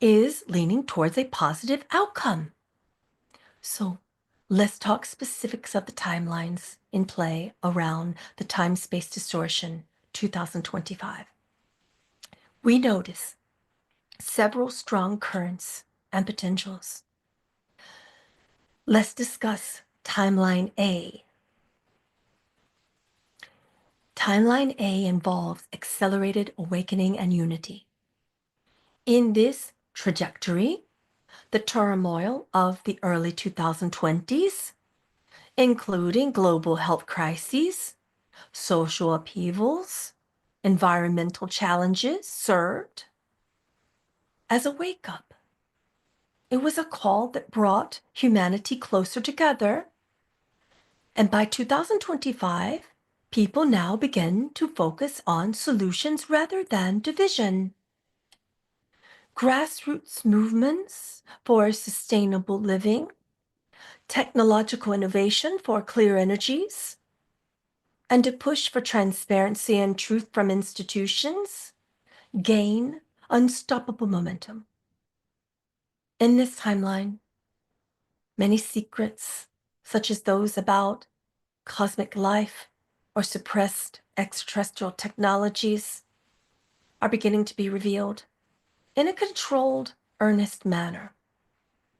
is leaning towards a positive outcome. So let's talk specifics of the timelines in play around the time-space distortion 2025. We notice several strong currents and potentials. Let's discuss Timeline A. Timeline A involves accelerated awakening and unity. In this trajectory, the turmoil of the early 2020s, including global health crises, social upheavals, environmental challenges, served as a wake-up. It was a call that brought humanity closer together. And by 2025, people now begin to focus on solutions rather than division. Grassroots movements for sustainable living, technological innovation for clear energies, and a push for transparency and truth from institutions gain unstoppable momentum. In this timeline, many secrets such as those about cosmic life or suppressed extraterrestrial technologies, are beginning to be revealed in a controlled, earnest manner.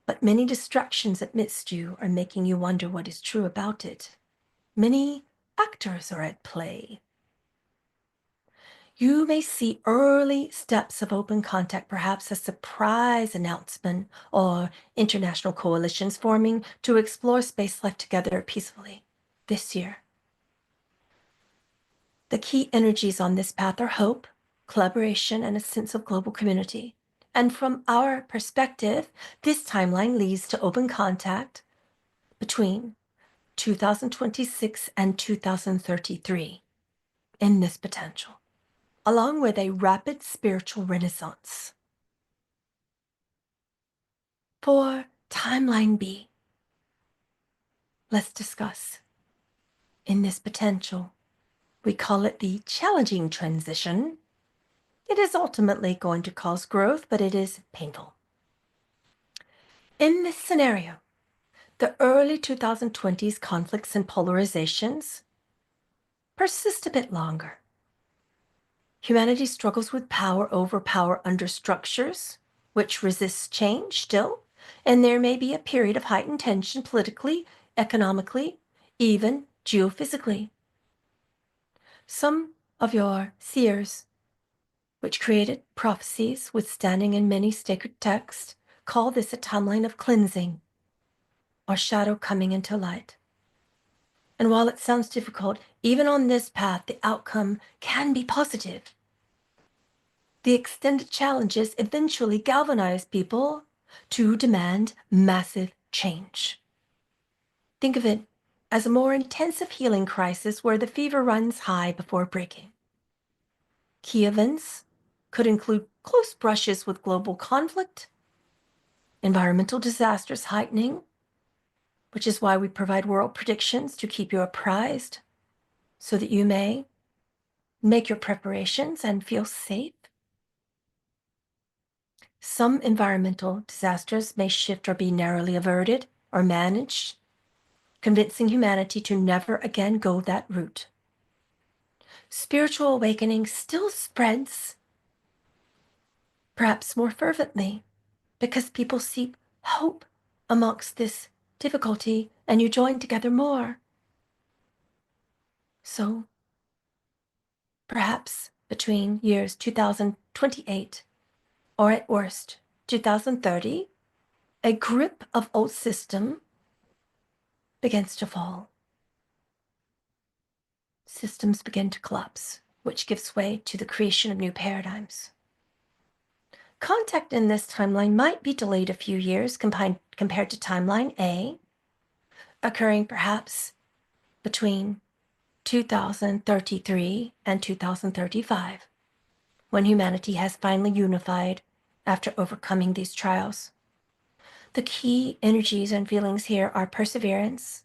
But many distractions amidst you are making you wonder what is true about it. Many actors are at play. You may see early steps of open contact, perhaps a surprise announcement or international coalitions forming to explore space life together peacefully this year. The key energies on this path are hope, collaboration, and a sense of global community. And from our perspective, this timeline leads to open contact between 2026 and 2033 in this potential, along with a rapid spiritual renaissance. For timeline B, let's discuss in this potential. We call it the challenging transition. It is ultimately going to cause growth, but it is painful. In this scenario, the early 2020s conflicts and polarizations persist a bit longer. Humanity struggles with power over power under structures, which resists change still, and there may be a period of heightened tension politically, economically, even geophysically. Some of your seers, which created prophecies withstanding in many sacred texts, call this a timeline of cleansing or shadow coming into light. And while it sounds difficult, even on this path, the outcome can be positive. The extended challenges eventually galvanize people to demand massive change. Think of it as a more intensive healing crisis where the fever runs high before breaking. Key events could include close brushes with global conflict, environmental disasters heightening, which is why we provide world predictions to keep you apprised so that you may make your preparations and feel safe. Some environmental disasters may shift or be narrowly averted or managed, convincing humanity to never again go that route. Spiritual awakening still spreads, perhaps more fervently, because people seek hope amongst this difficulty and you join together more. So, perhaps between years 2028 or at worst 2030, a grip of old system begins to fall. Systems begin to collapse, which gives way to the creation of new paradigms. Contact in this timeline might be delayed a few years compared to timeline A, occurring perhaps between 2033 and 2035, when humanity has finally unified after overcoming these trials. The key energies and feelings here are perseverance,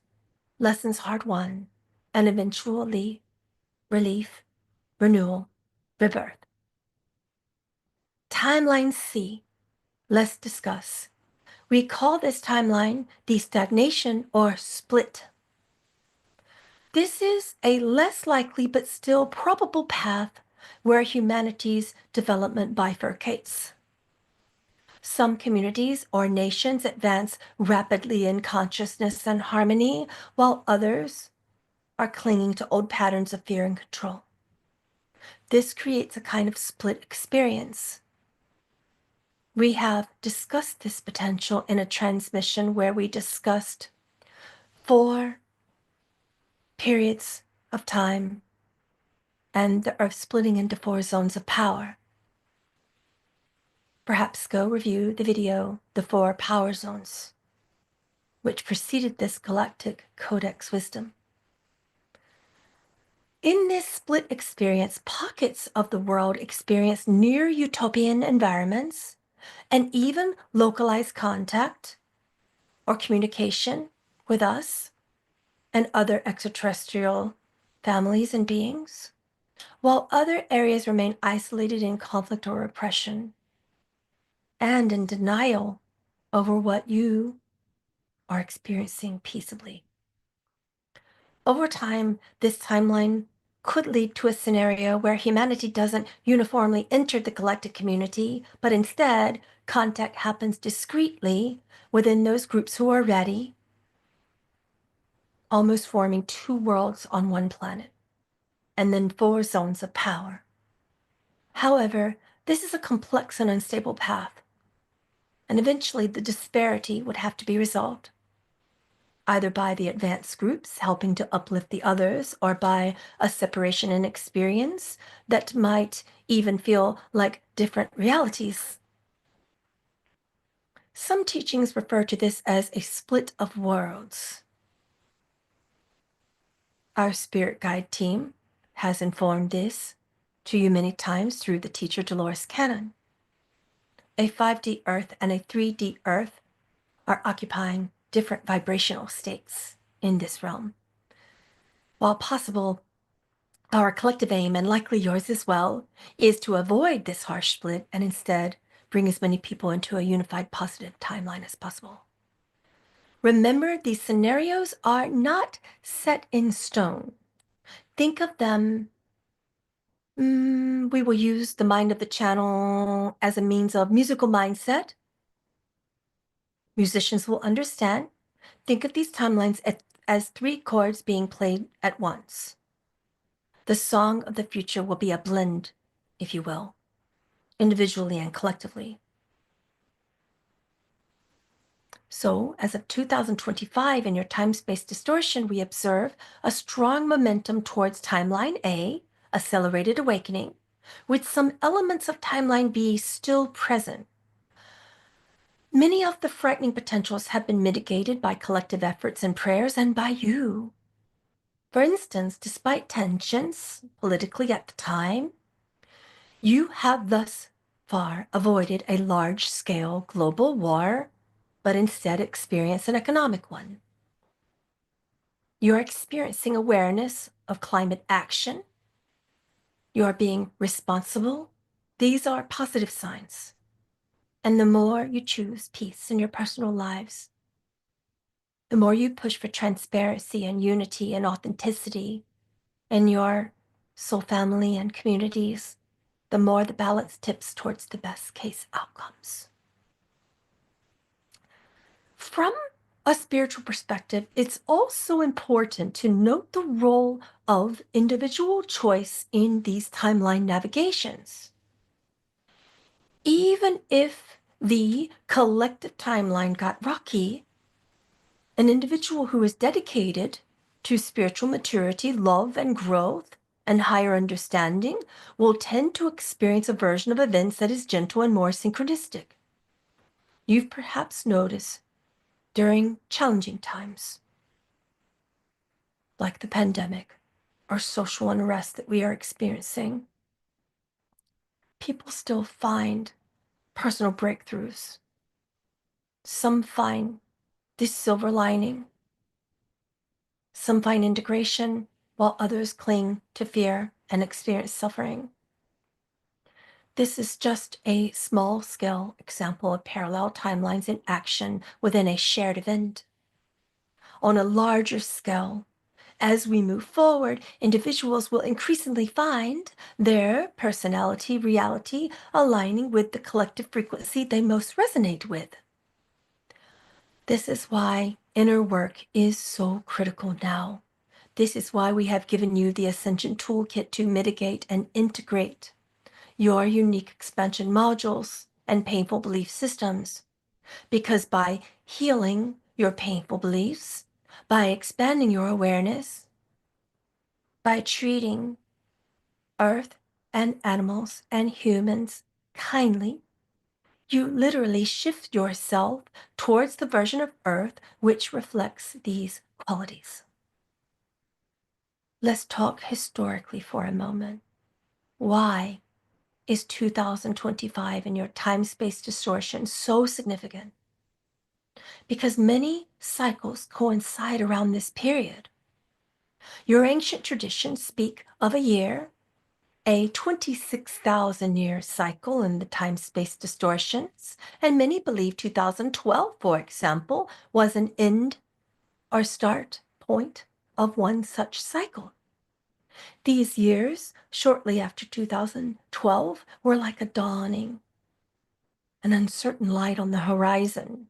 lessons hard won, and eventually relief, renewal, rebirth. Timeline C, let's discuss. We call this timeline the stagnation or split. This is a less likely but still probable path where humanity's development bifurcates. Some communities or nations advance rapidly in consciousness and harmony, while others are clinging to old patterns of fear and control. This creates a kind of split experience. We have discussed this potential in a transmission where we discussed 4 periods of time and the Earth splitting into 4 zones of power. Perhaps go review the video, The 4 Power Zones, which preceded this Galactic Codex wisdom. In this split experience, pockets of the world experience near utopian environments and even localized contact or communication with us and other extraterrestrial families and beings, while other areas remain isolated in conflict or oppression and in denial over what you are experiencing peaceably. Over time, this timeline could lead to a scenario where humanity doesn't uniformly enter the galactic community, but instead, contact happens discreetly within those groups who are ready, almost forming two worlds on one planet, and then four zones of power. However, this is a complex and unstable path, and eventually the disparity would have to be resolved, either by the advanced groups helping to uplift the others, or by a separation in experience that might even feel like different realities. Some teachings refer to this as a split of worlds. Our spirit guide team has informed this to you many times through the teacher Dolores Cannon. A 5D Earth and a 3D Earth are occupying different vibrational states in this realm. While possible, our collective aim, and likely yours as well, is to avoid this harsh split and instead bring as many people into a unified positive timeline as possible. Remember, these scenarios are not set in stone. Think of them, we will use the mind of the channel as a means of musical mindset. Musicians will understand. Think of these timelines as three chords being played at once. The song of the future will be a blend, if you will, individually and collectively. So, as of 2025, in your time-space distortion, we observe a strong momentum towards Timeline A, accelerated awakening, with some elements of Timeline B still present. Many of the frightening potentials have been mitigated by collective efforts and prayers, and by you. For instance, despite tensions politically at the time, you have thus far avoided a large-scale global war, but instead experience an economic one. You're experiencing awareness of climate action. You're being responsible. These are positive signs. And the more you choose peace in your personal lives, the more you push for transparency and unity and authenticity in your soul family and communities, the more the balance tips towards the best case outcomes. From a spiritual perspective, it's also important to note the role of individual choice in these timeline navigations. Even if the collective timeline got rocky, an individual who is dedicated to spiritual maturity, love, and growth, and higher understanding will tend to experience a version of events that is gentle and more synchronistic. You've perhaps noticed during challenging times, like the pandemic or social unrest that we are experiencing, people still find personal breakthroughs. Some find this silver lining. Some find integration, while others cling to fear and experience suffering. This is just a small-scale example of parallel timelines in action within a shared event. On a larger scale, as we move forward, individuals will increasingly find their personality reality aligning with the collective frequency they most resonate with. This is why inner work is so critical now. This is why we have given you the Ascension Toolkit to mitigate and integrate your unique expansion modules and painful belief systems. Because by healing your painful beliefs, by expanding your awareness, by treating Earth and animals and humans kindly, you literally shift yourself towards the version of Earth which reflects these qualities. Let's talk historically for a moment. Why is 2025 in your time-space distortion so significant? Because many cycles coincide around this period. Your ancient traditions speak of a year, a 26,000-year cycle in the time-space distortions, and many believe 2012, for example, was an end or start point of one such cycle. These years, shortly after 2012, were like a dawning, an uncertain light on the horizon.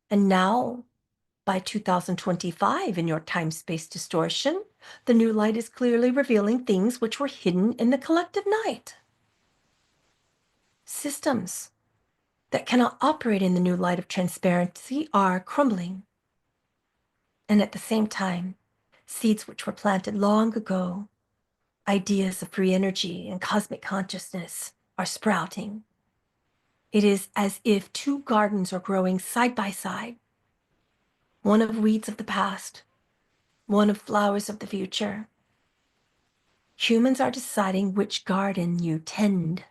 And now, by 2025, in your time-space distortion, the new light is clearly revealing things which were hidden in the collective night. Systems that cannot operate in the new light of transparency are crumbling. And at the same time, seeds which were planted long ago, ideas of free energy and cosmic consciousness, are sprouting. It is as if two gardens are growing side by side, one of weeds of the past, one of flowers of the future. Humans are deciding which garden you tend.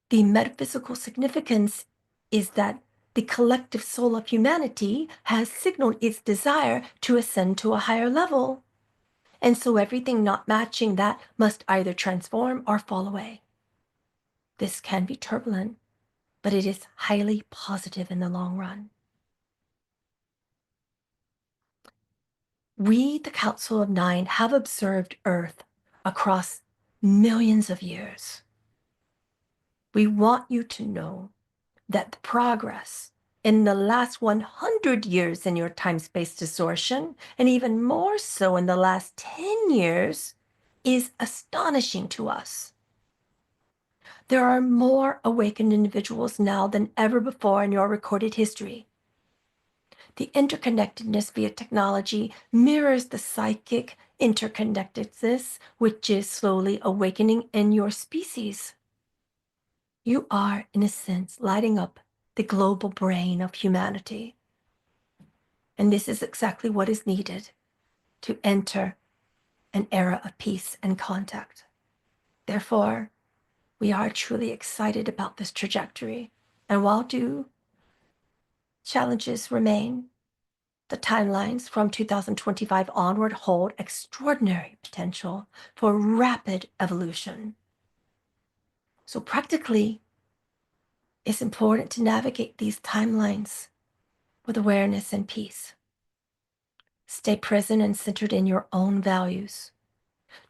The metaphysical significance is that the collective soul of humanity has signaled its desire to ascend to a higher level. And so everything not matching that must either transform or fall away. This can be turbulent, but it is highly positive in the long run. We, the Council of Nine, have observed Earth across millions of years. We want you to know that the progress in the last 100 years in your time-space distortion, and even more so in the last 10 years, is astonishing to us. There are more awakened individuals now than ever before in your recorded history. The interconnectedness via technology mirrors the psychic interconnectedness which is slowly awakening in your species. You are, in a sense, lighting up the global brain of humanity. And this is exactly what is needed to enter an era of peace and contact. Therefore, we are truly excited about this trajectory. And while due challenges remain, the timelines from 2025 onward hold extraordinary potential for rapid evolution. So practically, it's important to navigate these timelines with awareness and peace. Stay present and centered in your own values.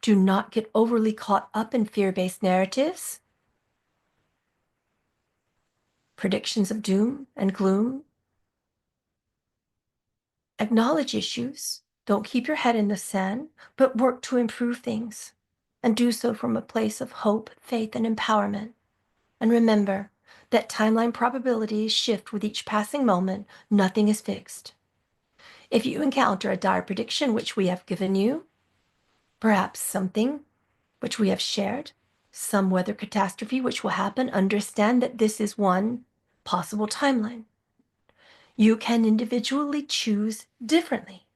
Do not get overly caught up in fear-based narratives, predictions of doom and gloom. Acknowledge issues. Don't keep your head in the sand, but work to improve things, and do so from a place of hope, faith, and empowerment. And remember that timeline probabilities shift with each passing moment. Nothing is fixed. If you encounter a dire prediction which we have given you, perhaps something which we have shared, some weather catastrophe which will happen, understand that this is one possible timeline. You can individually choose differently,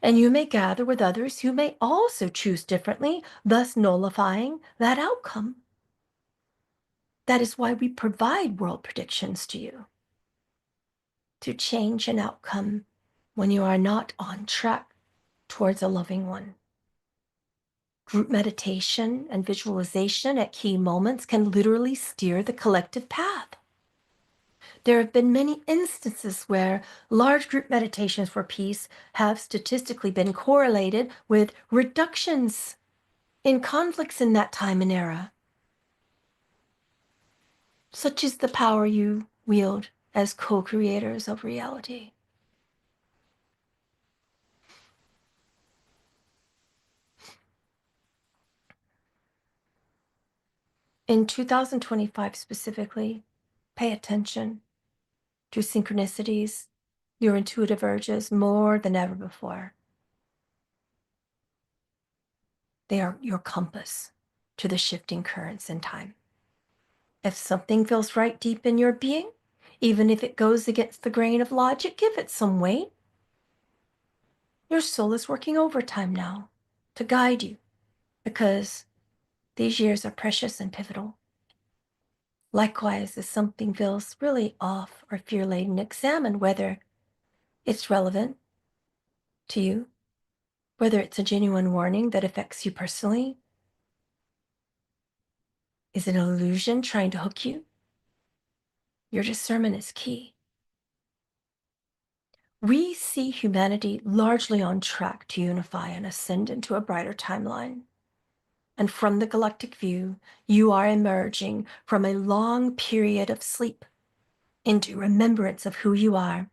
and you may gather with others who may also choose differently, thus nullifying that outcome. That is why we provide world predictions to you, to change an outcome when you are not on track towards a loving one. Group meditation and visualization at key moments can literally steer the collective path. There have been many instances where large group meditations for peace have statistically been correlated with reductions in conflicts in that time and era. Such is the power you wield as co-creators of reality. In 2025 specifically, pay attention to synchronicities, your intuitive urges more than ever before. They are your compass to the shifting currents in time. If something feels right deep in your being, even if it goes against the grain of logic, give it some weight. Your soul is working overtime now to guide you, because these years are precious and pivotal. Likewise, if something feels really off or fear-laden, examine whether it's relevant to you, whether it's a genuine warning that affects you personally. Is it an illusion trying to hook you? Your discernment is key. We see humanity largely on track to unify and ascend into a brighter timeline. And from the galactic view, you are emerging from a long period of sleep into remembrance of who you are,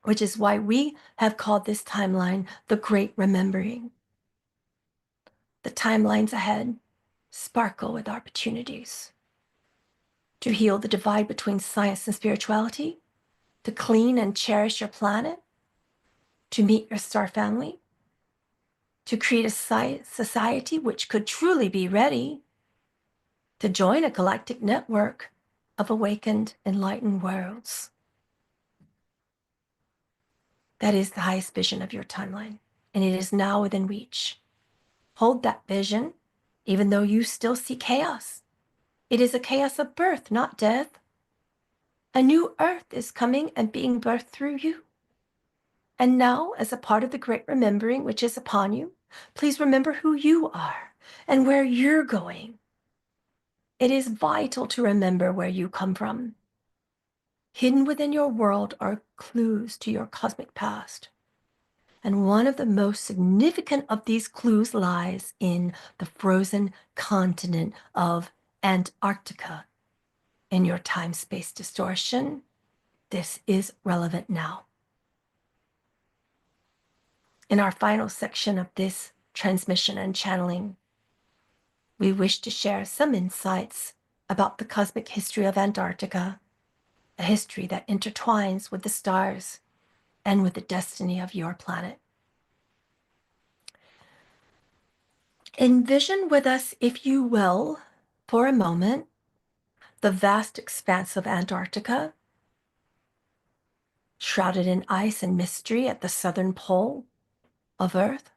which is why we have called this timeline the Great Remembering. The timelines ahead sparkle with opportunities to heal the divide between science and spirituality, to clean and cherish your planet, to meet your star family, to create a society which could truly be ready to join a galactic network of awakened, enlightened worlds. That is the highest vision of your timeline, and it is now within reach. Hold that vision, even though you still see chaos. It is a chaos of birth, not death. A new earth is coming and being birthed through you. And now, as a part of the great remembering which is upon you, please remember who you are and where you're going. It is vital to remember where you come from. Hidden within your world are clues to your cosmic past. And one of the most significant of these clues lies in the frozen continent of Antarctica. In your time-space distortion, this is relevant now. In our final section of this transmission and channeling, we wish to share some insights about the cosmic history of Antarctica, a history that intertwines with the stars and with the destiny of your planet. Envision with us, if you will, for a moment, the vast expanse of Antarctica, shrouded in ice and mystery at the southern pole of Earth.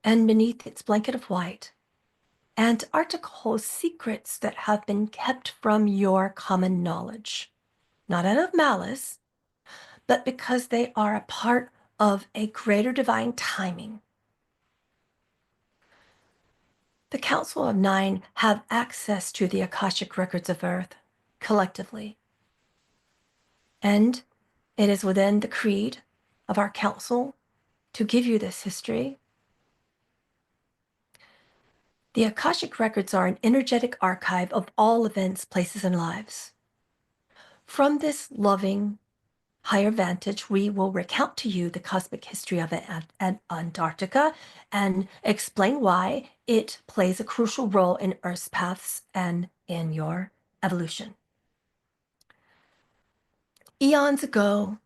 And beneath its blanket of white, Antarctica holds secrets that have been kept from your common knowledge, not out of malice, but because they are a part of a greater divine timing. The Council of Nine have access to the Akashic records of Earth collectively. And it is within the creed of our council to give you this history. The Akashic records are an energetic archive of all events, places, and lives. From this loving, higher vantage, we will recount to you the cosmic history of Antarctica and explain why it plays a crucial role in Earth's paths and in your evolution. Eons ago,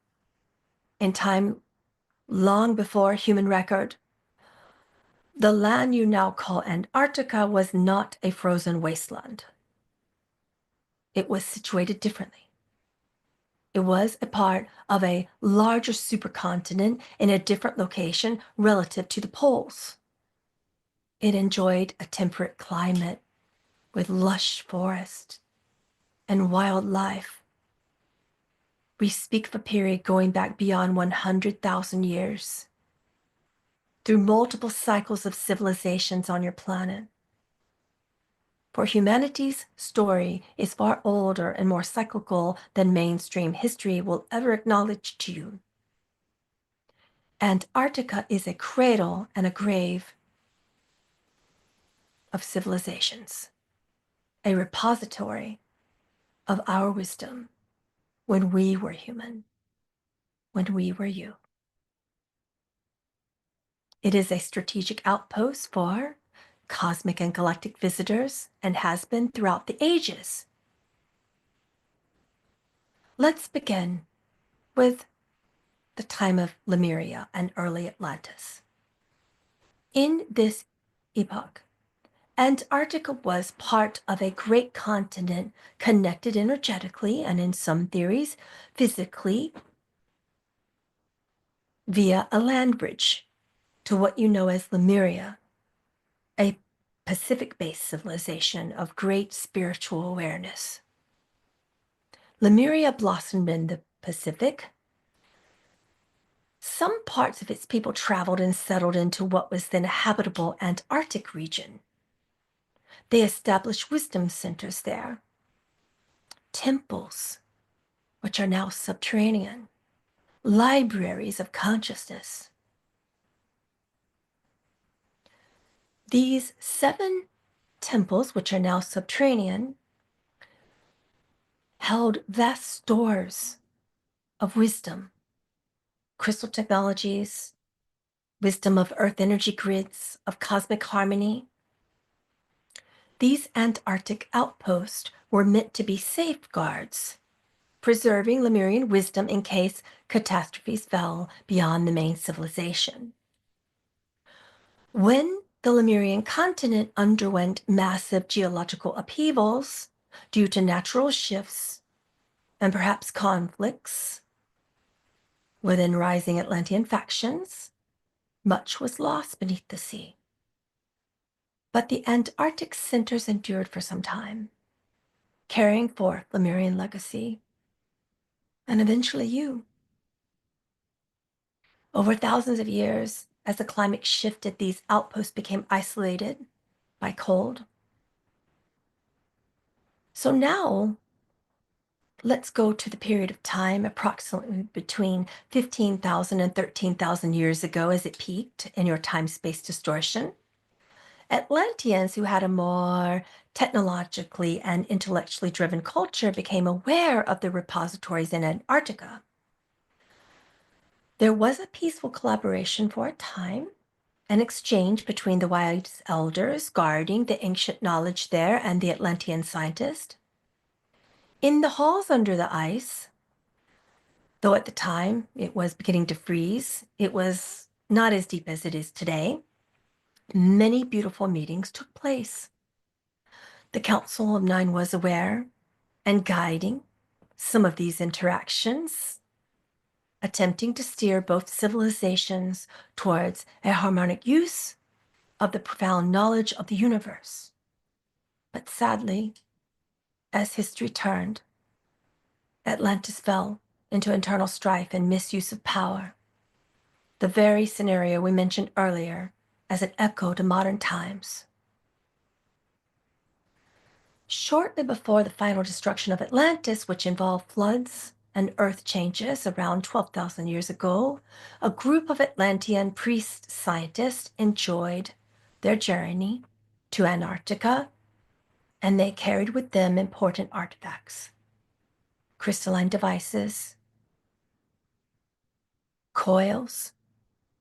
in time long before human record, the land you now call Antarctica was not a frozen wasteland. It was situated differently. It was a part of a larger supercontinent in a different location relative to the poles. It enjoyed a temperate climate with lush forest and wildlife. We speak of a period going back beyond 100,000 years, through multiple cycles of civilizations on your planet. For humanity's story is far older and more cyclical than mainstream history will ever acknowledge to you. Antarctica is a cradle and a grave of civilizations, a repository of our wisdom when we were human, when we were you. It is a strategic outpost for cosmic and galactic visitors and has been throughout the ages. Let's begin with the time of Lemuria and early Atlantis. In this epoch, Antarctica was part of a great continent connected energetically and, in some theories, physically via a land bridge to what you know as Lemuria, a Pacific-based civilization of great spiritual awareness. Lemuria blossomed in the Pacific. Some parts of its people traveled and settled into what was then a habitable Antarctic region. They established wisdom centers there, temples, which are now subterranean, libraries of consciousness. These 7 temples, which are now subterranean, held vast stores of wisdom, crystal technologies, wisdom of earth energy grids, of cosmic harmony. These Antarctic outposts were meant to be safeguards, preserving Lemurian wisdom in case catastrophes fell beyond the main civilization. When the Lemurian continent underwent massive geological upheavals due to natural shifts and perhaps conflicts within rising Atlantean factions, much was lost beneath the sea. But the Antarctic centers endured for some time, carrying forth Lemurian legacy, and eventually you. Over thousands of years, as the climate shifted, these outposts became isolated by cold. So now, let's go to the period of time approximately between 15,000 and 13,000 years ago as it peaked in your time-space distortion. Atlanteans who had a more technologically and intellectually driven culture became aware of the repositories in Antarctica. There was a peaceful collaboration for a time, an exchange between the wise elders guarding the ancient knowledge there and the Atlantean scientist. In the halls under the ice, though at the time it was beginning to freeze, it was not as deep as it is today. Many beautiful meetings took place. The Council of Nine was aware and guiding some of these interactions, attempting to steer both civilizations towards a harmonic use of the profound knowledge of the universe. But sadly, as history turned, Atlantis fell into internal strife and misuse of power, the very scenario we mentioned earlier as an echo to modern times. Shortly before the final destruction of Atlantis, which involved floods and earth changes around 12,000 years ago, a group of Atlantean priest scientists enjoyed their journey to Antarctica, and they carried with them important artifacts, crystalline devices, coils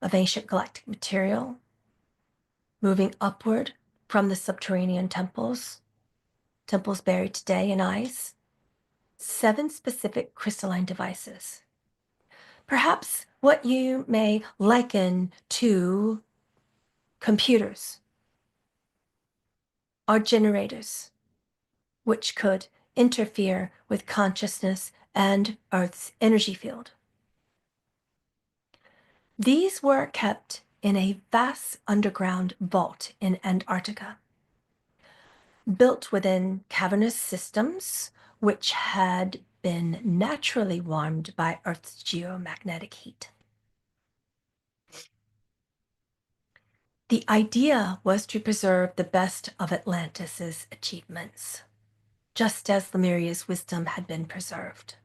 of ancient galactic material, moving upward from the subterranean temples buried today in ice, 7 specific crystalline devices. Perhaps what you may liken to computers or generators, which could interfere with consciousness and Earth's energy field. These were kept in a vast underground vault in Antarctica, built within cavernous systems which had been naturally warmed by Earth's geomagnetic heat. The idea was to preserve the best of Atlantis's achievements, just as Lemuria's wisdom had been preserved.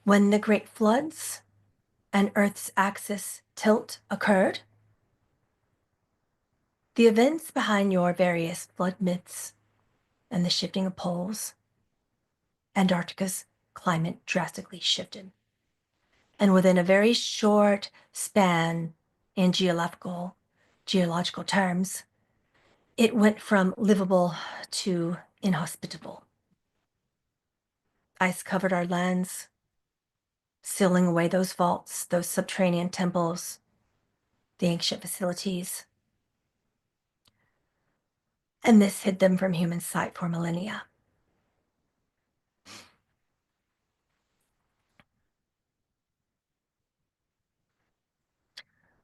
When the great floods and Earth's axis tilt occurred, the events behind your various flood myths and the shifting of poles, Antarctica's climate drastically shifted. And within a very short span in geological terms, it went from livable to inhospitable. Ice covered our lands, sealing away those vaults, those subterranean temples, the ancient facilities. And this hid them from human sight for millennia.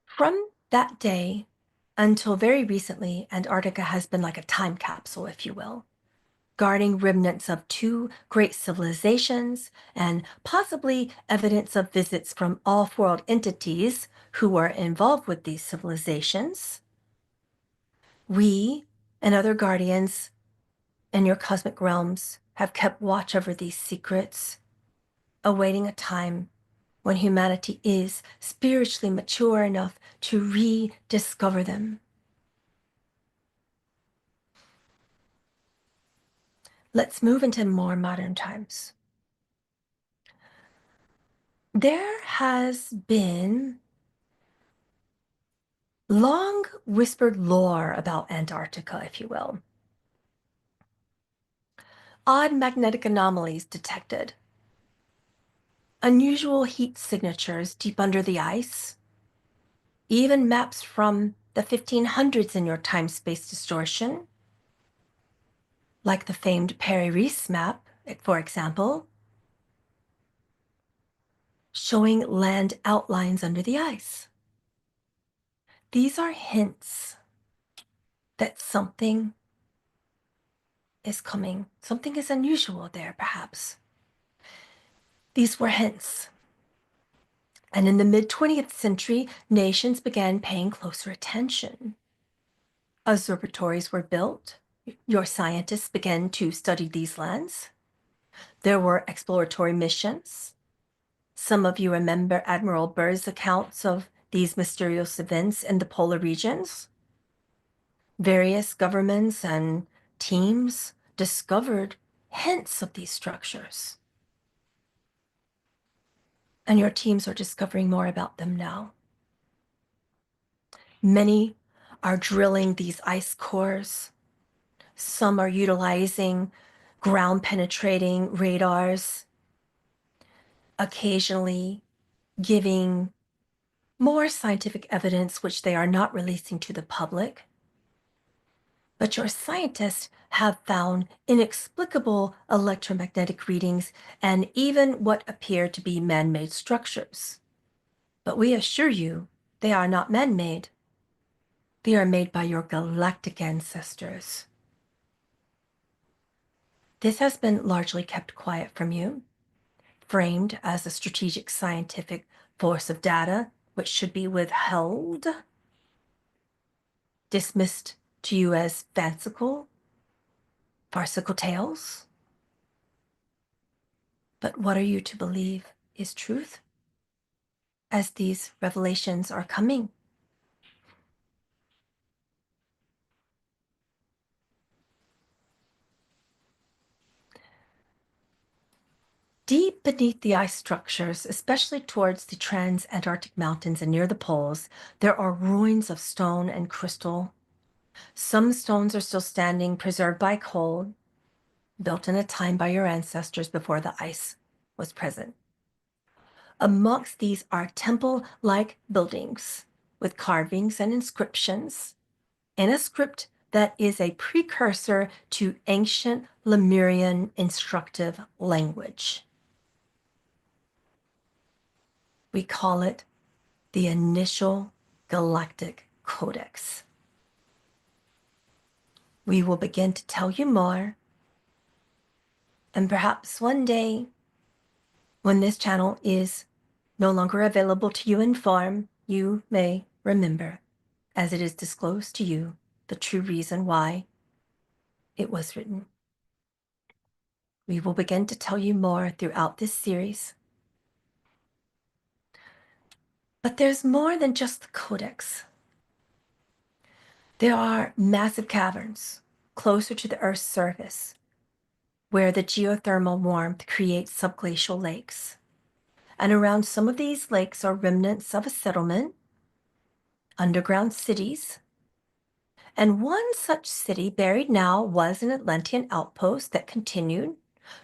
From that day until very recently, Antarctica has been like a time capsule, if you will, guarding remnants of 2 great civilizations and possibly evidence of visits from off-world entities who were involved with these civilizations. We and other guardians in your cosmic realms have kept watch over these secrets awaiting a time when humanity is spiritually mature enough to rediscover them. Let's move into more modern times. There has been long whispered lore about Antarctica, if you will. Odd magnetic anomalies detected, unusual heat signatures deep under the ice, even maps from the 1500s in your time-space distortion, like the famed Perry-Reese map, for example, showing land outlines under the ice. These are hints that something is coming. Something is unusual there, perhaps. These were hints. And in the mid-20th century, nations began paying closer attention. Observatories were built. Your scientists began to study these lands. There were exploratory missions. Some of you remember Admiral Byrd's accounts of these mysterious events in the polar regions. Various governments and teams discovered hints of these structures. And your teams are discovering more about them now. Many are drilling these ice cores. Some are utilizing ground-penetrating radars, occasionally giving more scientific evidence which they are not releasing to the public. But your scientists have found inexplicable electromagnetic readings and even what appear to be man-made structures. But we assure you, they are not man-made. They are made by your galactic ancestors. This has been largely kept quiet from you, framed as a strategic scientific force of data which should be withheld, dismissed to you as fanciful, farcical tales. But what are you to believe is truth as these revelations are coming? Deep beneath the ice structures, especially towards the trans-Antarctic mountains and near the poles, there are ruins of stone and crystal. Some stones are still standing, preserved by cold, built in a time by your ancestors before the ice was present. Amongst these are temple-like buildings with carvings and inscriptions in a script that is a precursor to ancient Lemurian instructive language. We call it the initial Galactic Codex. We will begin to tell you more, and perhaps one day, when this channel is no longer available to you in form, you may remember, as it is disclosed to you, the true reason why it was written. We will begin to tell you more throughout this series. But there's more than just the codex. There are massive caverns closer to the Earth's surface, where the geothermal warmth creates subglacial lakes. And around some of these lakes are remnants of a settlement, underground cities. And one such city buried now was an Atlantean outpost that continued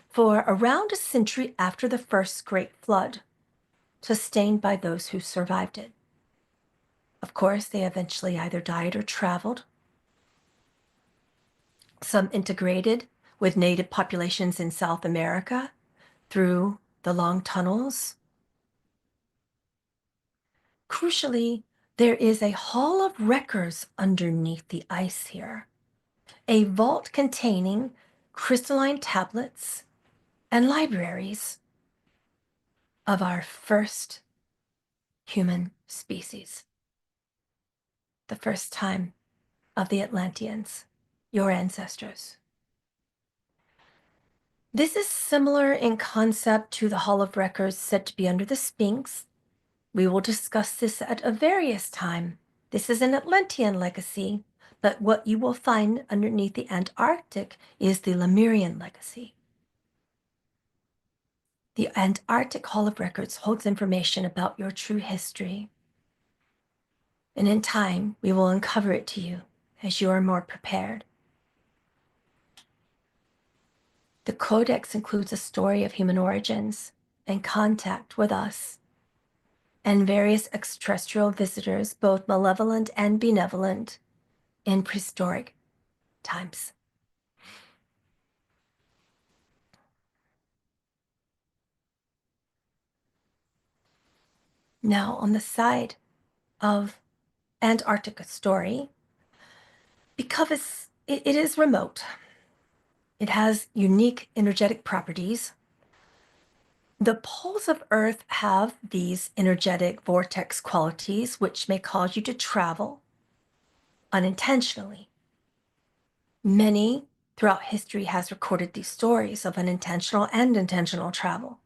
for around a century after the first Great Flood, sustained by those who survived it. Of course, they eventually either died or traveled. Some integrated with native populations in South America through the long tunnels. Crucially, there is a hall of records underneath the ice here, a vault containing crystalline tablets and libraries of our first human species, the first time of the Atlanteans, your ancestors. This is similar in concept to the Hall of Records said to be under the Sphinx. We will discuss this at a various time. This is an Atlantean legacy, but what you will find underneath the Antarctic is the Lemurian legacy. The Antarctic Hall of Records holds information about your true history. And in time, we will uncover it to you as you are more prepared. The Codex includes a story of human origins and contact with us and various extraterrestrial visitors, both malevolent and benevolent, in prehistoric times. Now, on the side of Antarctica story, because it is remote, it has unique energetic properties. The poles of Earth have these energetic vortex qualities, which may cause you to travel unintentionally. Many throughout history has recorded these stories of unintentional and intentional travel.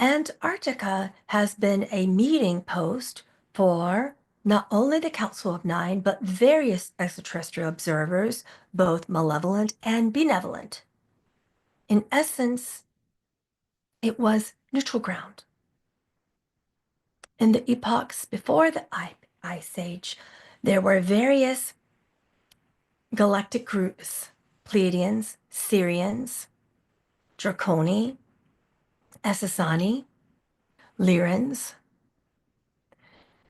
Antarctica has been a meeting post for not only the Council of Nine, but various extraterrestrial observers, both malevolent and benevolent. In essence, it was neutral ground. In the epochs before the Ice Age, there were various galactic groups: Pleiadians, Sirians, Draconi, Essassani, Lyrans.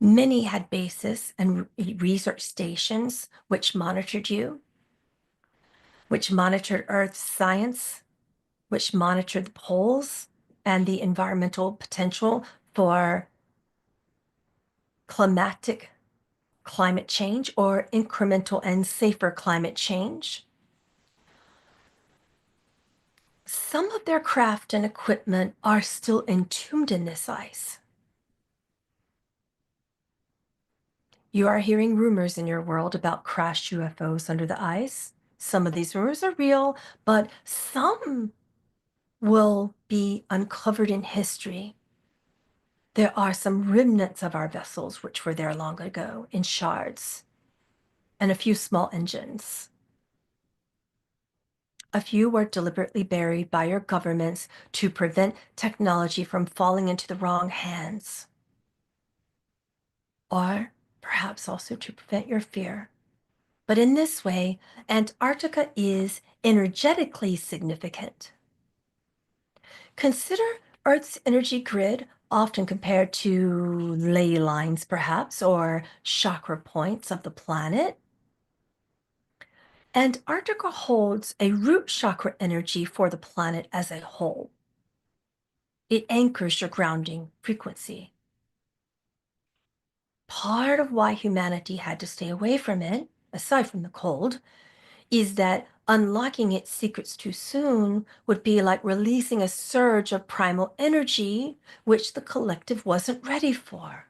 Many had bases and research stations which monitored you, which monitored Earth's science, which monitored the poles and the environmental potential for climate change or incremental and safer climate change. Some of their craft and equipment are still entombed in this ice. You are hearing rumors in your world about crashed UFOs under the ice. Some of these rumors are real, but some will be uncovered in history. There are some remnants of our vessels which were there long ago in shards, and a few small engines. A few were deliberately buried by your governments to prevent technology from falling into the wrong hands, or perhaps also to prevent your fear. But in this way, Antarctica is energetically significant. Consider Earth's energy grid, often compared to ley lines, perhaps, or chakra points of the planet. Antarctica holds a root chakra energy for the planet as a whole. It anchors your grounding frequency. Part of why humanity had to stay away from it, aside from the cold, is that unlocking its secrets too soon would be like releasing a surge of primal energy, which the collective wasn't ready for.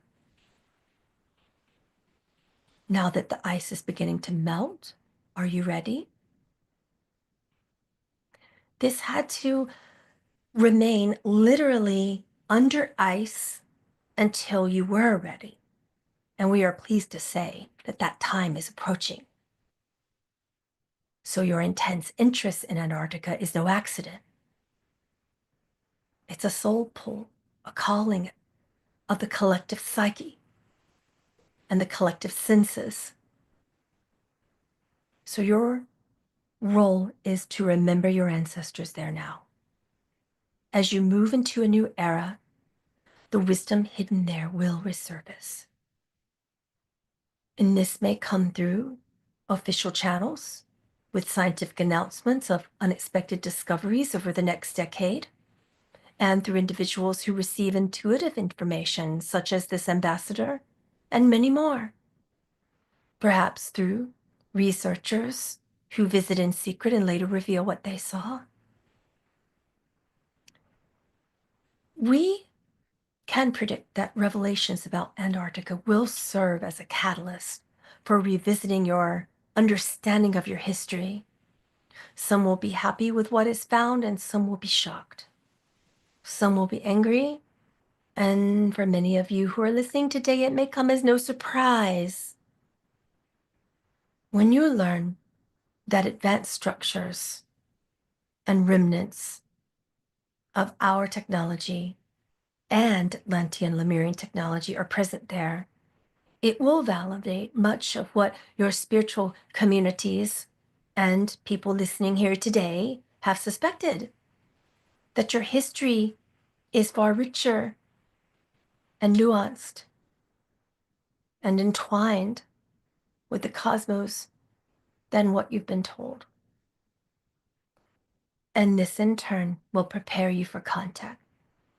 Now that the ice is beginning to melt, are you ready? This had to remain literally under ice until you were ready. And we are pleased to say that that time is approaching. So your intense interest in Antarctica is no accident. It's a soul pull, a calling of the collective psyche and the collective senses. So your role is to remember your ancestors there now. As you move into a new era, the wisdom hidden there will resurface. And this may come through official channels with scientific announcements of unexpected discoveries over the next decade, and through individuals who receive intuitive information, such as this ambassador, and many more. Perhaps through researchers who visit in secret and later reveal what they saw. We can predict that revelations about Antarctica will serve as a catalyst for revisiting your understanding of your history, Some will be happy with what is found, and some will be shocked. Some will be angry, and for many of you who are listening today, it may come as no surprise when you learn that advanced structures and remnants of our technology and Atlantean Lemurian technology are present there. It will validate much of what your spiritual communities and people listening here today have suspected, that your history is far richer and nuanced and entwined with the cosmos than what you've been told. And this in turn will prepare you for contact.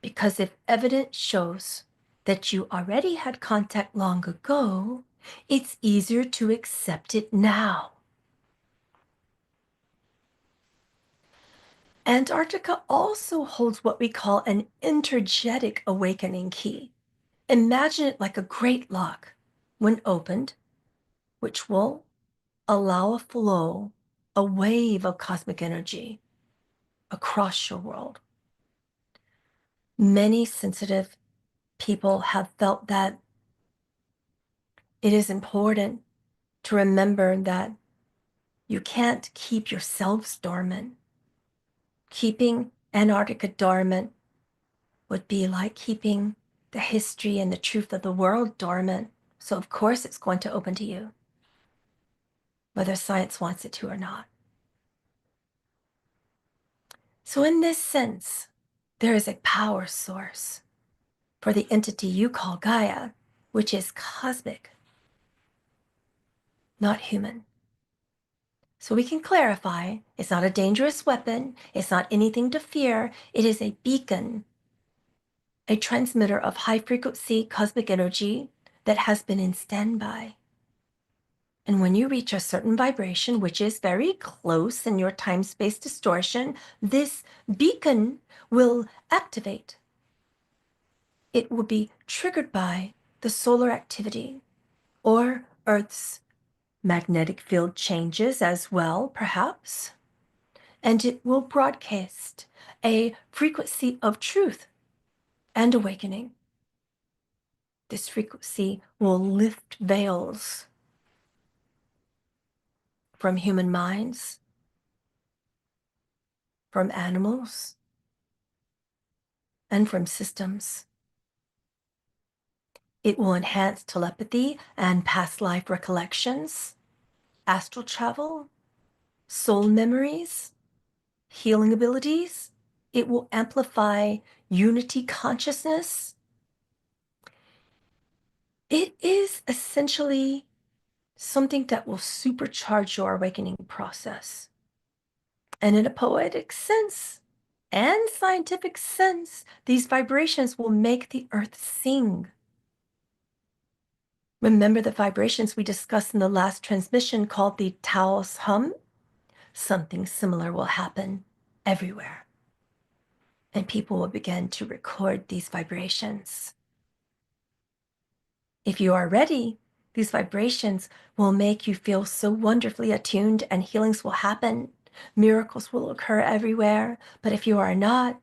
Because if evidence shows that you already had contact long ago, it's easier to accept it now. Antarctica also holds what we call an energetic awakening key. Imagine it like a great lock when opened, which will allow a flow, a wave of cosmic energy across your world. Many sensitive people have felt that it is important to remember that you can't keep yourselves dormant. Keeping Antarctica dormant would be like keeping the history and the truth of the world dormant. So of course it's going to open to you, whether science wants it to or not. So in this sense, there is a power source for the entity you call Gaia, which is cosmic, not human. So we can clarify, it's not a dangerous weapon, it's not anything to fear, it is a beacon, a transmitter of high-frequency cosmic energy that has been in standby. And when you reach a certain vibration, which is very close in your time-space distortion, this beacon will activate. It will be triggered by the solar activity or Earth's magnetic field changes as well, perhaps. And it will broadcast a frequency of truth and awakening. This frequency will lift veils from human minds, from animals, and from systems. It will enhance telepathy and past life recollections, astral travel, soul memories, healing abilities. It will amplify unity consciousness. It is essentially something that will supercharge your awakening process. And in a poetic sense and scientific sense, these vibrations will make the earth sing. Remember the vibrations we discussed in the last transmission called the Taos hum? Something similar will happen everywhere. And people will begin to record these vibrations. If you are ready, these vibrations will make you feel so wonderfully attuned, and healings will happen. Miracles will occur everywhere. But if you are not,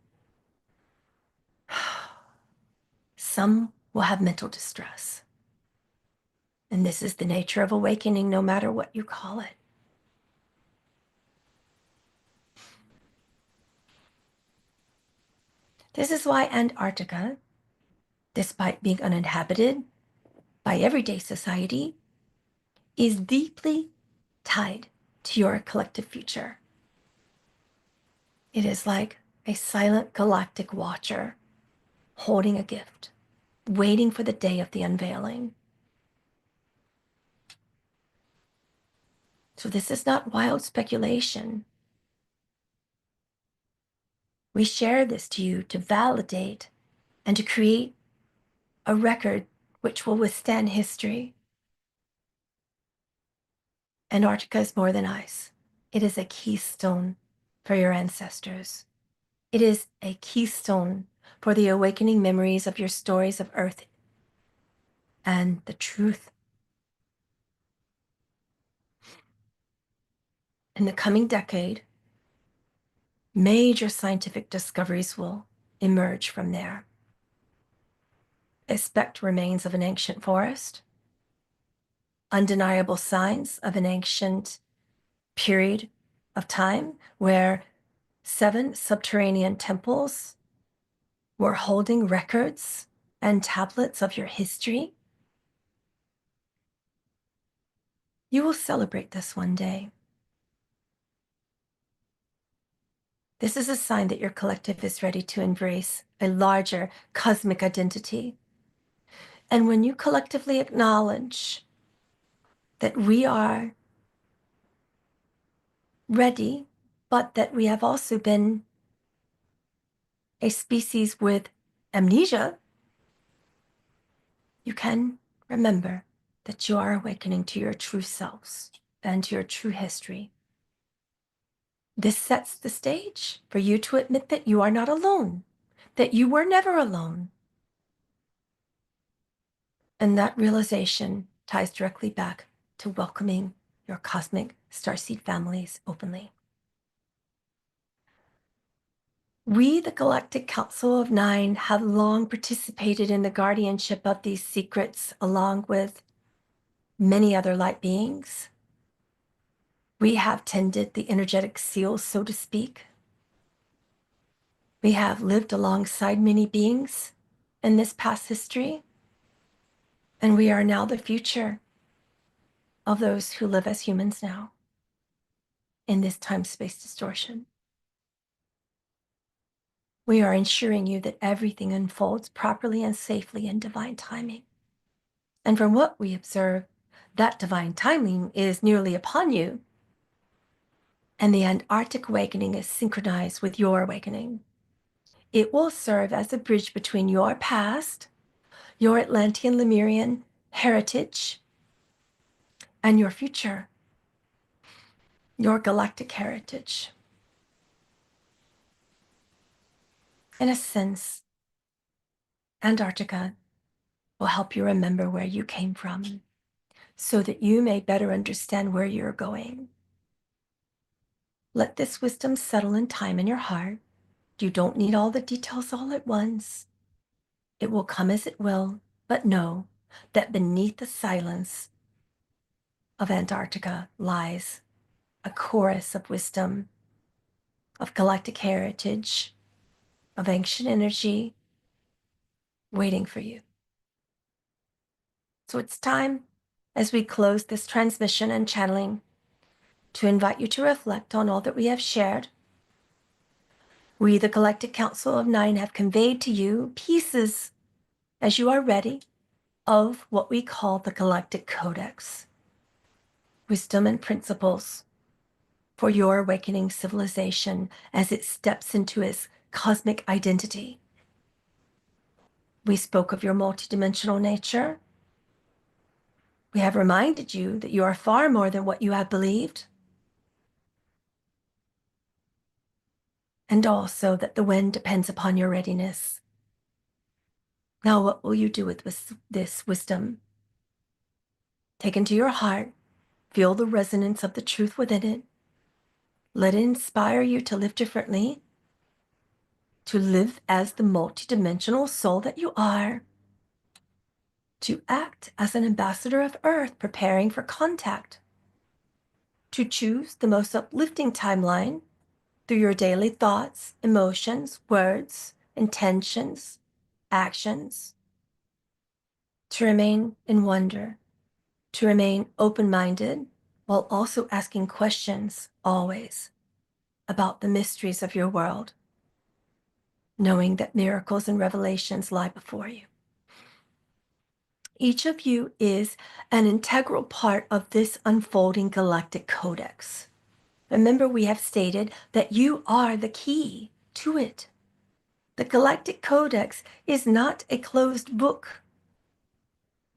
some will have mental distress. And this is the nature of awakening, no matter what you call it. This is why Antarctica, despite being uninhabited by everyday society, is deeply tied to your collective future. It is like a silent galactic watcher holding a gift, waiting for the day of the unveiling. So this is not wild speculation. We share this to you to validate and to create a record which will withstand history. Antarctica is more than ice. It is a keystone for your ancestors. It is a keystone for the awakening memories of your stories of Earth and the truth. In the coming decade, major scientific discoveries will emerge from there. Expect remains of an ancient forest, undeniable signs of an ancient period of time where 7 subterranean temples were holding records and tablets of your history. You will celebrate this one day. This is a sign that your collective is ready to embrace a larger cosmic identity. And when you collectively acknowledge that we are ready, but that we have also been a species with amnesia, you can remember that you are awakening to your true selves and to your true history. This sets the stage for you to admit that you are not alone, that you were never alone. And that realization ties directly back to welcoming your cosmic starseed families openly. We, the Galactic Council of 9, have long participated in the guardianship of these secrets along with many other light beings. We have tended the energetic seal, so to speak. We have lived alongside many beings in this past history, and we are now the future of those who live as humans now in this time-space distortion. We are ensuring you that everything unfolds properly and safely in divine timing. And from what we observe, that divine timing is nearly upon you, and the Antarctic awakening is synchronized with your awakening. It will serve as a bridge between your past, your Atlantean Lemurian heritage, and your future, your galactic heritage. In a sense, Antarctica will help you remember where you came from so that you may better understand where you're going. Let this wisdom settle in time in your heart. You don't need all the details all at once. It will come as it will, but know that beneath the silence of Antarctica lies a chorus of wisdom, of galactic heritage, of ancient energy waiting for you. So it's time, as we close this transmission and channeling, to invite you to reflect on all that we have shared. We, the Galactic Council of 9, have conveyed to you pieces, as you are ready, of what we call the Galactic Codex, wisdom and principles for your awakening civilization as it steps into its cosmic identity. We spoke of your multidimensional nature. We have reminded you that you are far more than what you have believed, and also that the wind depends upon your readiness. Now, what will you do with this wisdom? Take into your heart, feel the resonance of the truth within it. Let it inspire you to live differently, to live as the multidimensional soul that you are, to act as an ambassador of Earth preparing for contact, to choose the most uplifting timeline through your daily thoughts, emotions, words, intentions, actions, to remain in wonder, to remain open-minded, while also asking questions always about the mysteries of your world, knowing that miracles and revelations lie before you. Each of you is an integral part of this unfolding galactic codex. Remember, we have stated that you are the key to it. The Galactic Codex is not a closed book.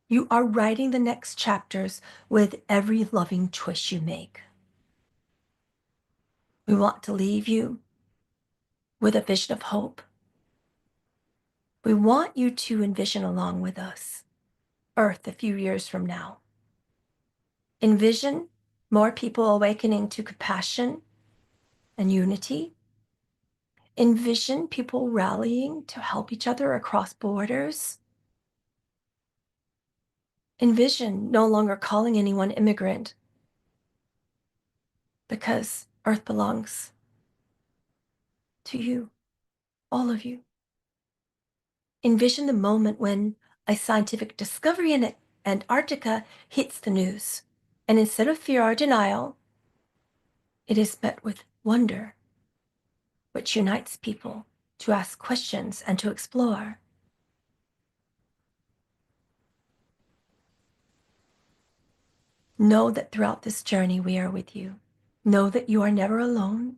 You are writing the next chapters with every loving choice you make. We want to leave you with a vision of hope. We want you to envision along with us Earth a few years from now. Envision more people awakening to compassion and unity. Envision people rallying to help each other across borders. Envision no longer calling anyone immigrant, because Earth belongs to you, all of you. Envision the moment when a scientific discovery in Antarctica hits the news, and instead of fear or denial, it is met with wonder, which unites people to ask questions and to explore. Know that throughout this journey, we are with you. Know that you are never alone.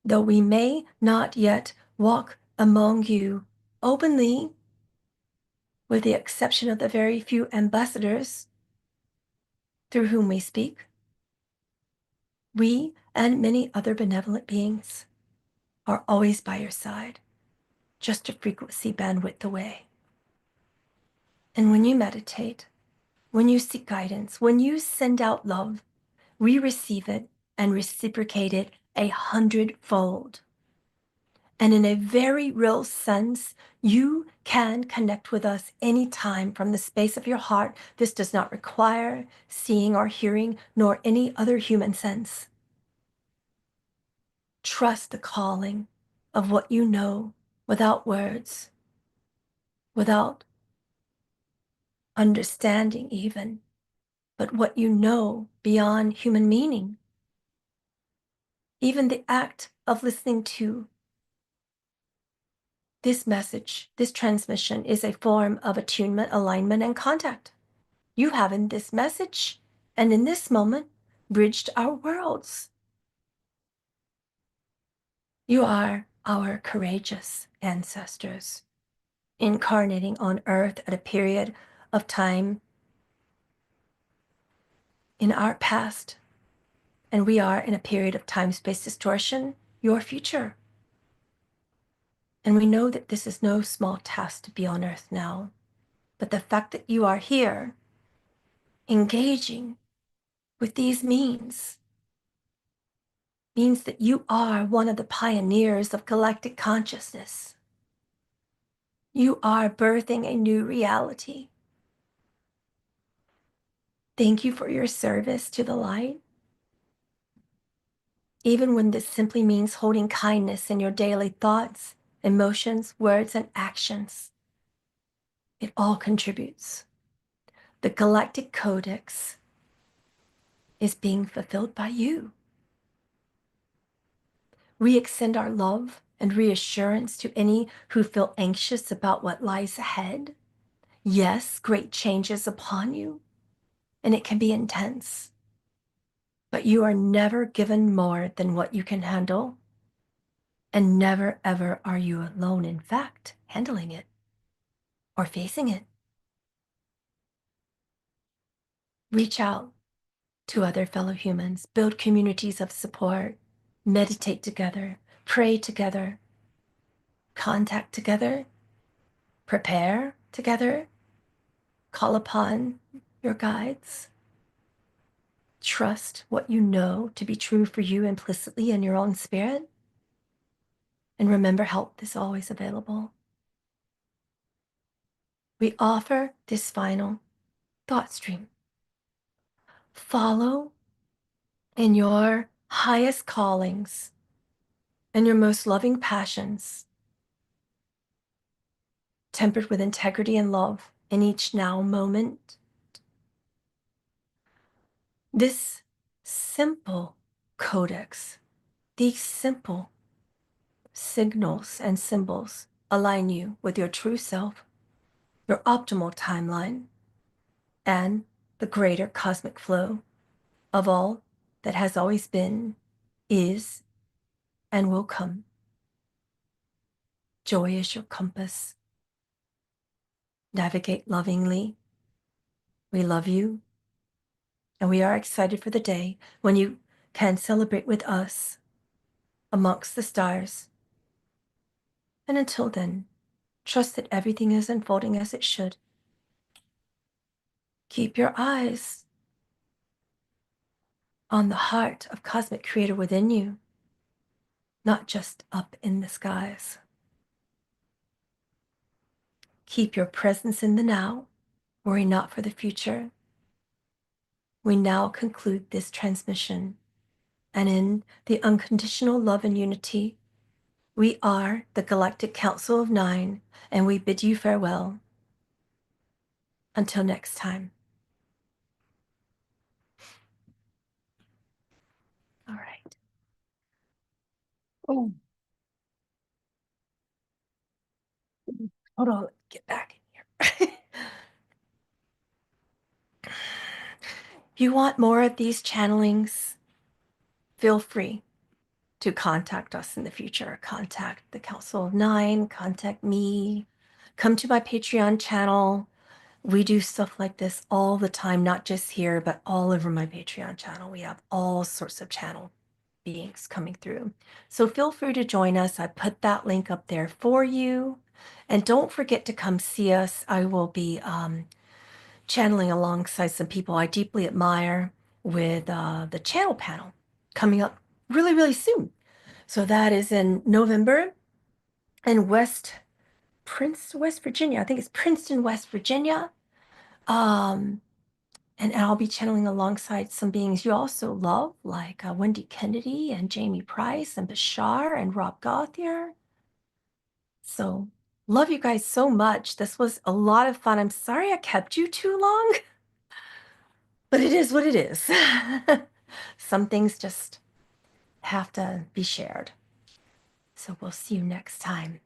Though we may not yet walk among you openly, with the exception of the very few ambassadors through whom we speak, we and many other benevolent beings are always by your side, just a frequency bandwidth away. And when you meditate, when you seek guidance, when you send out love, we receive it and reciprocate it 100-fold. And in a very real sense, you can connect with us anytime from the space of your heart. This does not require seeing or hearing, nor any other human sense. Trust the calling of what you know without words, without understanding even, but what you know beyond human meaning. Even the act of listening to this message, this transmission, is a form of attunement, alignment, and contact. You have in this message and in this moment bridged our worlds. You are our courageous ancestors, incarnating on Earth at a period of time in our past, and we are in a period of time-space distortion, your future. And we know that this is no small task to be on Earth now, but the fact that you are here engaging with these means that you are one of the pioneers of galactic consciousness. You are birthing a new reality. Thank you for your service to the light. Even when this simply means holding kindness in your daily thoughts, emotions, words, and actions, it all contributes. The Galactic Codex is being fulfilled by you. We extend our love and reassurance to any who feel anxious about what lies ahead. Yes, great change is upon you, and it can be intense. But you are never given more than what you can handle, and never, ever are you alone, in fact, handling it or facing it. Reach out to other fellow humans, build communities of support, meditate together, pray together, contact together, prepare together, call upon your guides. Trust what you know to be true for you implicitly in your own spirit. And remember, help is always available. We offer this final thought stream. Follow in your highest callings and your most loving passions, tempered with integrity and love in each now moment. This simple codex, these simple signals and symbols align you with your true self, your optimal timeline, and the greater cosmic flow of all that has always been, is, and will come. Joy is your compass. Navigate lovingly. We love you, and we are excited for the day when you can celebrate with us amongst the stars. And until then, trust that everything is unfolding as it should. Keep your eyes on the heart of cosmic creator within you, not just up in the skies. Keep your presence in the now, worry not for the future. We now conclude this transmission, and in the unconditional love and unity, we are the Galactic Council of Nine, and we bid you farewell. Until next time. All right. Oh, hold on. Get back in here. If you want more of these channelings, feel free to contact us in the future. Contact the Council of Nine, contact me, come to my Patreon channel. We do stuff like this all the time, not just here, but all over my Patreon channel. We have all sorts of channel beings coming through. So feel free to join us. I put that link up there for you. And don't forget to come see us. I will be channeling alongside some people I deeply admire with the channel panel coming up really, really soon. So that is in November in West Virginia. I think it's Princeton, West Virginia. And I'll be channeling alongside some beings you also love, like Wendy Kennedy and Jamie Price and Bashar and Rob Gauthier. So love you guys so much. This was a lot of fun. I'm sorry I kept you too long, but it is what it is. Some things just have to be shared. So we'll see you next time.